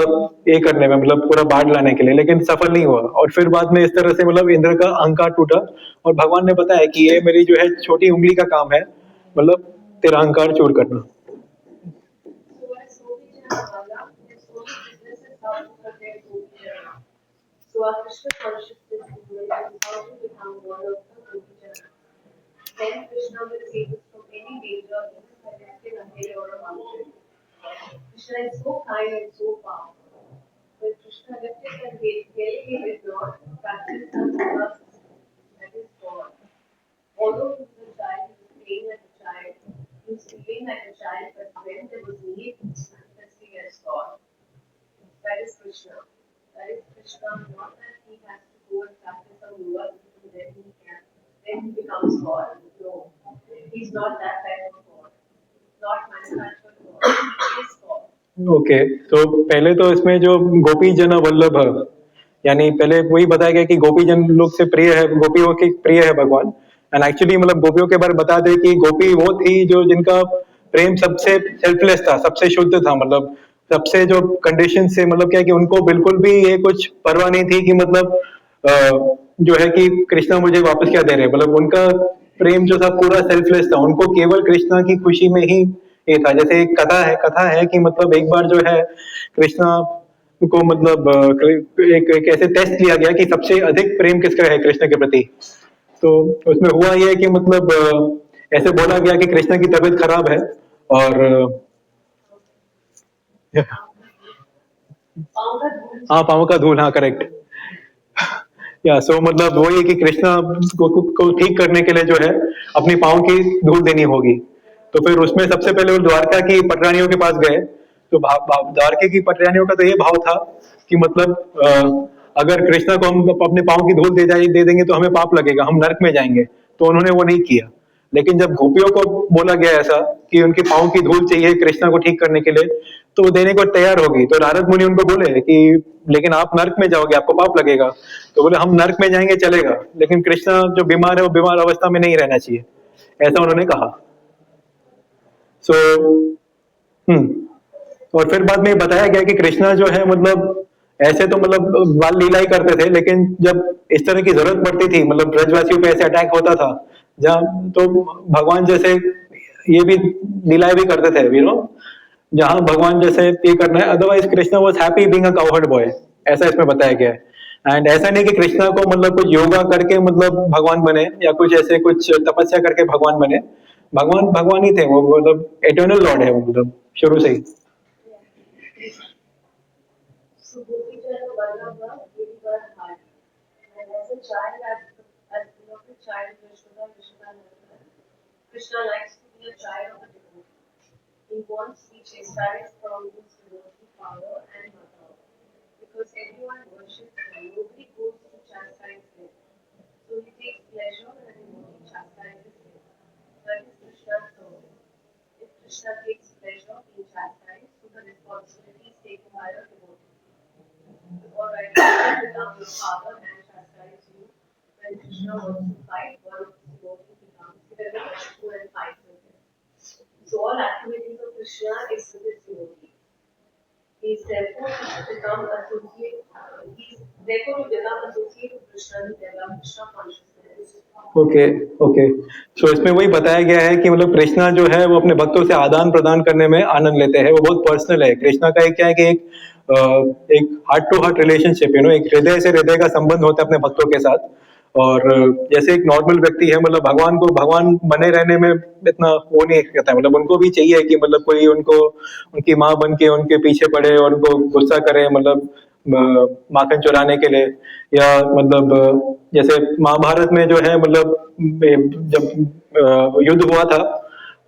ये करने में मतलब पूरा बाढ़ लाने के लिए, लेकिन सफल नहीं हुआ। और फिर बाद में इस तरह से मतलब इंद्र का अहंकार टूटा और भगवान ने बताया कि ये मेरी जो है छोटी उंगली का काम है मतलब तेरा अहंकार चूर करना। So our Krishna consciousness is going how to become one of the Gopijana. Then Krishna will save us from any danger, even by lifting a hill or a mountain. Krishna is so kind and so powerful. When Krishna lifted the hill, he did not practice the trust that is God. Although he was a child, he was playing like a child, he was feeling like a child, but when there was need, he was manifesting as God. That is Krishna. That is Krishna, not that he has to go and practice some yoga and then he becomes God. No, he's not that type of God. Not manufactured God. He is God. Okay, तो पहले तो इसमें जो गोपी जन वल्लभ यानी पहले वही बताया गया कि गोपी जन लोग से प्रिय है, गोपियों के प्रिय है भगवान। एंड एक्चुअली मतलब गोपियों के बारे में बता दे कि गोपी वो थी जो जिनका प्रेम सबसे सेल्फलेस था, सबसे शुद्ध था, मतलब सबसे जो कंडीशन से मतलब क्या है कि उनको बिल्कुल भी ये कुछ परवाह नहीं थी कि मतलब जो है कि कृष्णा मुझे वापस क्या दे रहे हैं, मतलब उनका प्रेम जो था पूरा सेल्फलेस था, उनको केवल कृष्णा की खुशी में ही ये था। जैसे एक कथा है कि मतलब एक बार जो है कृष्णा को मतलब एक ऐसे टेस्ट लिया गया कि सबसे अधिक प्रेम किसका है कृष्ण के प्रति। तो उसमें हुआ ये कि मतलब ऐसे बोला गया कि कृष्ण की तबीयत खराब है और हाँ पाँव का धूल, हाँ करेक्ट। या सो मतलब वही है कि कृष्णा को ठीक करने के लिए जो है अपनी पाँव की धूल देनी होगी। तो फिर उसमें सबसे पहले वो द्वारका की पटरानियों के पास गए। तो द्वारका की पटरानियों का तो ये भाव था कि मतलब अगर कृष्णा को हम अपने पाँव की धूल दे देंगे तो हमें पाप लगेगा, हम नरक में जाएंगे। तो उन्होंने वो नहीं किया। लेकिन जब गोपियों को बोला गया ऐसा कि उनके पाँव की धूल चाहिए कृष्णा को ठीक करने के लिए, तो वो देने को तैयार होगी। तो नारद मुनि उनको बोले कि लेकिन आप नरक में जाओगे, आपको पाप लगेगा। तो बोले हम नरक में जाएंगे चलेगा, लेकिन कृष्णा जो बीमार है वो बीमार अवस्था में नहीं रहना चाहिए, ऐसा उन्होंने कहा। सो और फिर बाद में बताया गया कि कृष्णा जो है मतलब ऐसे तो मतलब बाल लीला ही करते थे, लेकिन जब इस तरह की जरूरत पड़ती थी मतलब ब्रजवासियों पे ऐसे अटैक होता था जहाँ, तो भगवान जैसे ये भी लीलाएं भी करते थे, यू नो, जहां भगवान जैसे ये करना है। Otherwise Krishna was happy being a cowherd boy, ऐसा इसमें बताया गया है। एंड ऐसा नहीं कि कृष्णा को मतलब कुछ योगा करके मतलब भगवान बने या कुछ ऐसे कुछ तपस्या करके भगवान बने। भगवान भगवान ही थे वो, मतलब एटर्नल लॉर्ड है वो, मतलब शुरू से ही। So Gopijana Vallabha really were hard. And as a child, as a child, Krishna likes to be a child of the devotee. He wants to be chastised from his devotee power and mother. Because everyone worships him, nobody goes to chastise him. So he takes pleasure when a devotee chastises him. That is Krishna's soul. If Krishna takes pleasure in chastised, so the responsibility is taken by a devotee. Alright, Krishna becomes your father and chastise you. When Krishna wants to fight, one of his devotees becomes very worshipful and fights with him. So all activities of Krishna is with his devotee. He is therefore to become associated with Krishna to develop Krishna consciousness. Okay okay, so इसमें वही बताया गया है कि मतलब कृष्णा जो है वो अपने भक्तों से आदान प्रदान करने में आनंद लेते हैं, वो बहुत पर्सनल है। कृष्णा का एक क्या है कि एक heart to heart relationship, you know, एक हृदय से हृदय का संबंध होता है अपने भक्तों के साथ। और जैसे एक नॉर्मल व्यक्ति है मतलब भगवान को भगवान बने रहने में इतना वो नहीं करता है, मतलब उनको भी चाहिए कि मतलब कोई उनको उनकी माँ बन के उनके पीछे पड़े और उनको गुस्सा करे, मतलब माखन चुराने के लिए। या मतलब जैसे महाभारत में जो है मतलब जब युद्ध हुआ था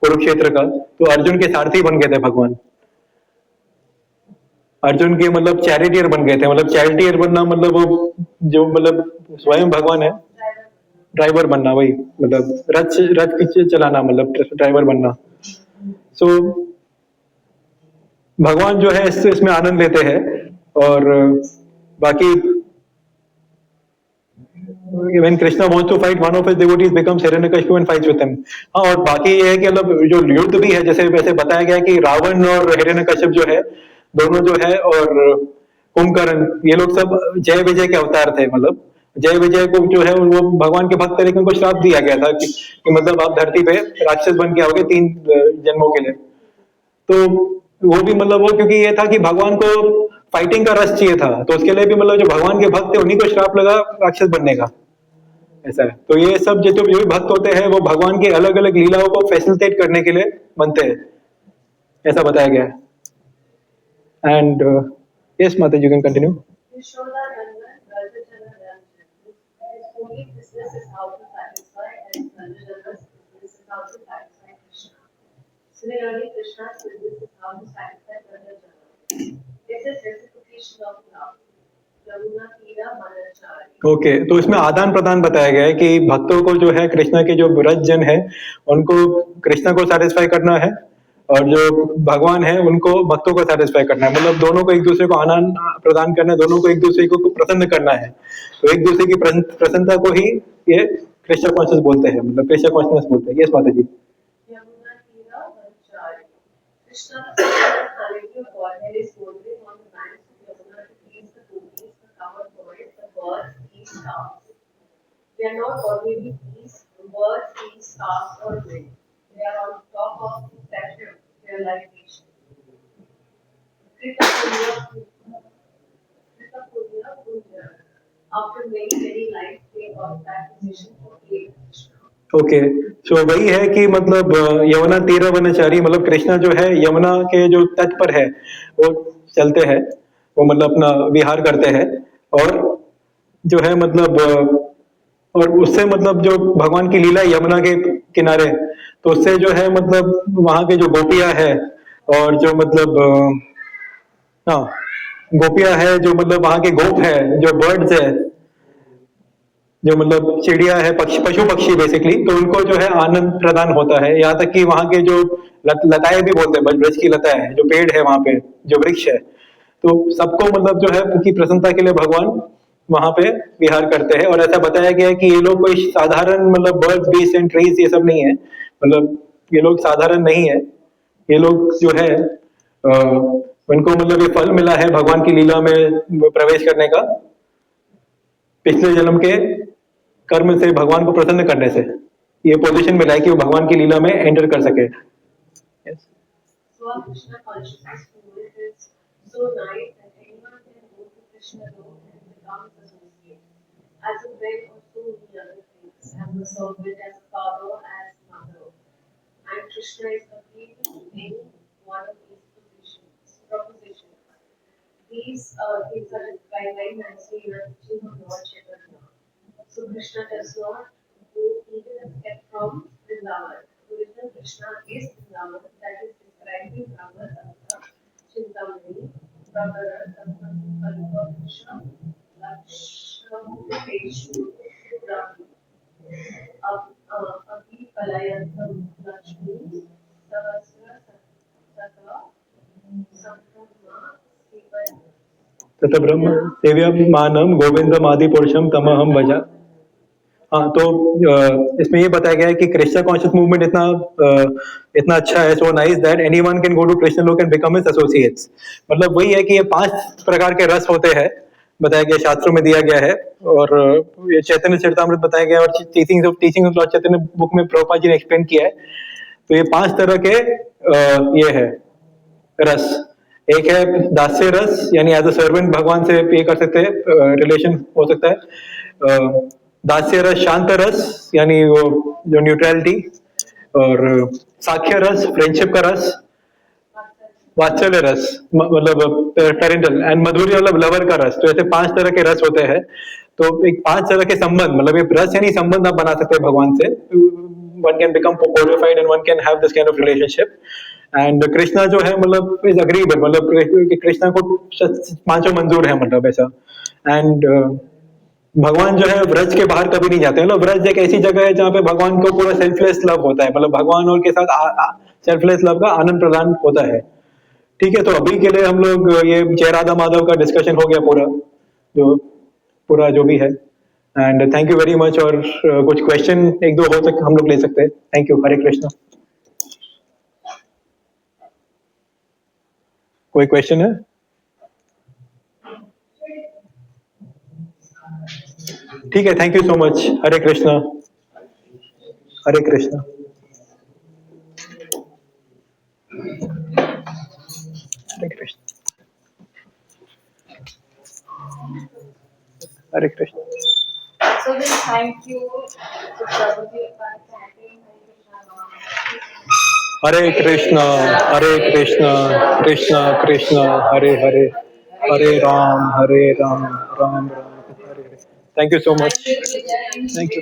कुरुक्षेत्र का, तो अर्जुन के सारथी बन गए थे भगवान। अर्जुन के मतलब चैरिटियर बन गए थे, मतलब चैरिटियर बनना मतलब वो जो मतलब स्वयं भगवान है, ड्राइवर बनना, वही मतलब रथ रथ पीछे चलाना, मतलब ड्राइवर बनना। सो भगवान जो है इसमें आनंद लेते हैं। और बाकी when Krishna wants to fight one of his devotees becomes Hiranyakashipu and fights with him। हाँ, और बाकी ये है कि मतलब जो युद्ध भी है, जैसे वैसे बताया गया है कि रावण और हिरण्यकश्यप जो है, दोनों जो है, और कुंभकर्ण, ये लोग सब जय विजय के अवतार थे। मतलब जय विजय को जो है वो भगवान के भक्त थे, लेकिन उनको श्राप दिया गया था कि मतलब आप धरती पे राक्षस बन के आओगे 3 जन्मों के लिए। तो वो भी मतलब वो क्योंकि ये था कि भगवान को फाइटिंग का रस चाहिए था, तो उसके लिए भी मतलब जो भगवान के भक्त थे उन्हीं को श्राप लगा राक्षस बनने का, ऐसा है। तो ये सब जो भी भक्त होते हैं वो भगवान की अलग अलग लीलाओं को फैसिलिटेट करने के लिए बनते हैं, ऐसा बताया गया है। एंड यस माता जी, you can continue. Yashodanandan Rajachandran. His only business is how to satisfy, and Rajachandra's business is how to satisfy Krishna. Similarly, Krishna's business is how to satisfy Rajachandran. This is reciprocation of love. Yamuna Tira Manachari. Okay, तो इसमें आदान प्रदान बताया गया है कि भक्तों को जो है कृष्णा के जो व्रज जन है उनको कृष्णा को सेटिस्फाई करना है, और जो भगवान है उनको भक्तों को सेटिस्फाई करना है। मतलब दोनों को एक दूसरे को आनंद प्रदान करना है, दोनों को एक दूसरे को प्रसन्न करना है। तो एक दूसरे की प्रसन्नता को ही ये कृष्ण कॉन्शियस बोलते हैं, मतलब कृष्ण कॉन्शियसनेस बोलते हैं। यस माता जी। Yamuna Tira Manachari. Krishna, the personality of Godhead, is bordering on the banks of Yamuna to please the gopis, the coward boys, the birds, these stars. They are not ordinary bees, birds, these stars, or wind. They are on top of the spectrum. They are like nations. Krita Punya Punya. After many lives, they got that position for creating Krishna. Okay, so वही है कि मतलब यमुना तीर वनचारी, मतलब कृष्णा जो है यमुना के जो तट पर है वो चलते हैं, वो मतलब अपना विहार करते हैं, और जो है मतलब और उससे मतलब जो भगवान की लीला है यमुना के किनारे, तो उससे जो है मतलब वहां के जो गोपियां है, और जो मतलब हाँ गोपियां है, जो मतलब वहां के गोप है, जो बर्ड्स है, जो मतलब चिड़िया है, पशु पक्षी बेसिकली, तो उनको जो है आनंद प्रदान होता है। यहाँ तक कि वहां के जो लताएं भी बोलते हैं, ब्रज की लताएं, जो पेड़ है वहां पे, जो वृक्ष है, तो सबको मतलब जो है उनकी प्रसन्नता के लिए भगवान वहां पे विहार करते हैं। और ऐसा बताया गया है कि ये लोग कोई साधारण मतलब बर्ड्स, बीस्ट एंड ट्रीज ये सब नहीं है, मतलब ये लोग साधारण नहीं है। ये लोग जो है उनको मतलब ये फल मिला है भगवान की लीला में प्रवेश करने का, पिछले जन्म के कर्म से भगवान को प्रसन्न करने से ये पोजीशन मिला है कि वो भगवान की लीला में एंटर कर सके। yes. So our Krishna consciousness movement is so nice that anyone can go to Krishna Lok and become associated as a friend or so many other things, as a servant, as a father, as mother. And Krishna is agreeable to any one of these propositions. These things are described very nicely in the teaching of Lord Chaitanya. So Krishna does not go even a step from Vrindavan. Original Krishna is Vrindavan, that is described in Brahma Chintamani, Brahmara, Kalpa, Krishna, Lakshmapeshu, Brahmi, Abhi Palayantam, Lakshmi, Sahasra, Sata, Samprama, Sivan. तथा ब्रह्म सेव्यम मानम गोविंदम आदि पुरुषम तमहम भजा। हाँ, तो इसमें ये बताया गया है कि कृष्ण कॉन्शियस मूवमेंट इतना अच्छा है, so nice that anyone can go to Krishna lok and become his associates. मतलब वही है कि ये 5 प्रकार के रस होते हैं, बताया गया शास्त्रों में दिया गया है, और ये चैतन्य चरितामृत बताया गया, और teachings of Lord Chaitanya book में प्रभुपाद जी ने एक्सप्लेन किया है। तो ये 5 तरह के ये है रस। एक है दास्य रस, यानी एज अ सर्वेंट भगवान से ये कर सकते हैं, रिलेशन हो सकता है। दास्य रस, शांत रस यानी वो जो न्यूट्रलिटी, और साख्य रस फ्रेंडशिप का रस, वात्सल्य रस मतलब पेरेंटल, एंड मधुर्य मतलब लवर का रस। तो ऐसे 5 तरह के रस होते हैं। तो एक 5 तरह के संबंध, मतलब ये रस यानी संबंध आप बना सकते हैं भगवान से, one can become qualified and one can have this kind of relationship. And Krishna जो है मतलब is agreeable, मतलब कृष्णा को पांचों मंजूर है मतलब ऐसा. And भगवान जो है व्रज के बाहर कभी नहीं जाते. मतलब व्रज एक ऐसी जगह है जहाँ पे भगवान को पूरा सेल्फलेस लव होता है. मतलब भगवान और के साथ सेल्फलेस लव का आनंद प्रदान होता है. ठीक है, तो अभी के लिए हम लोग ये जय राधा माधव का डिस्कशन हो गया पूरा जो भी है. And thank you very much. और कुछ क्वेश्चन एक दो हो सकते हम लोग ले सकते हैं. Thank you. हरे कृष्णा. कोई क्वेश्चन है? ठीक है, thank you so much. Hare Krishna. Hare Krishna. Hare Krishna. Hare Krishna. So then thank you to Prabhuji for chanting Hare Krishna. Hare Krishna. Krishna Krishna Hare Hare. Hare Ram Ram Ram Hare Hare. Thank you so much. Hare Krishna. Thank you.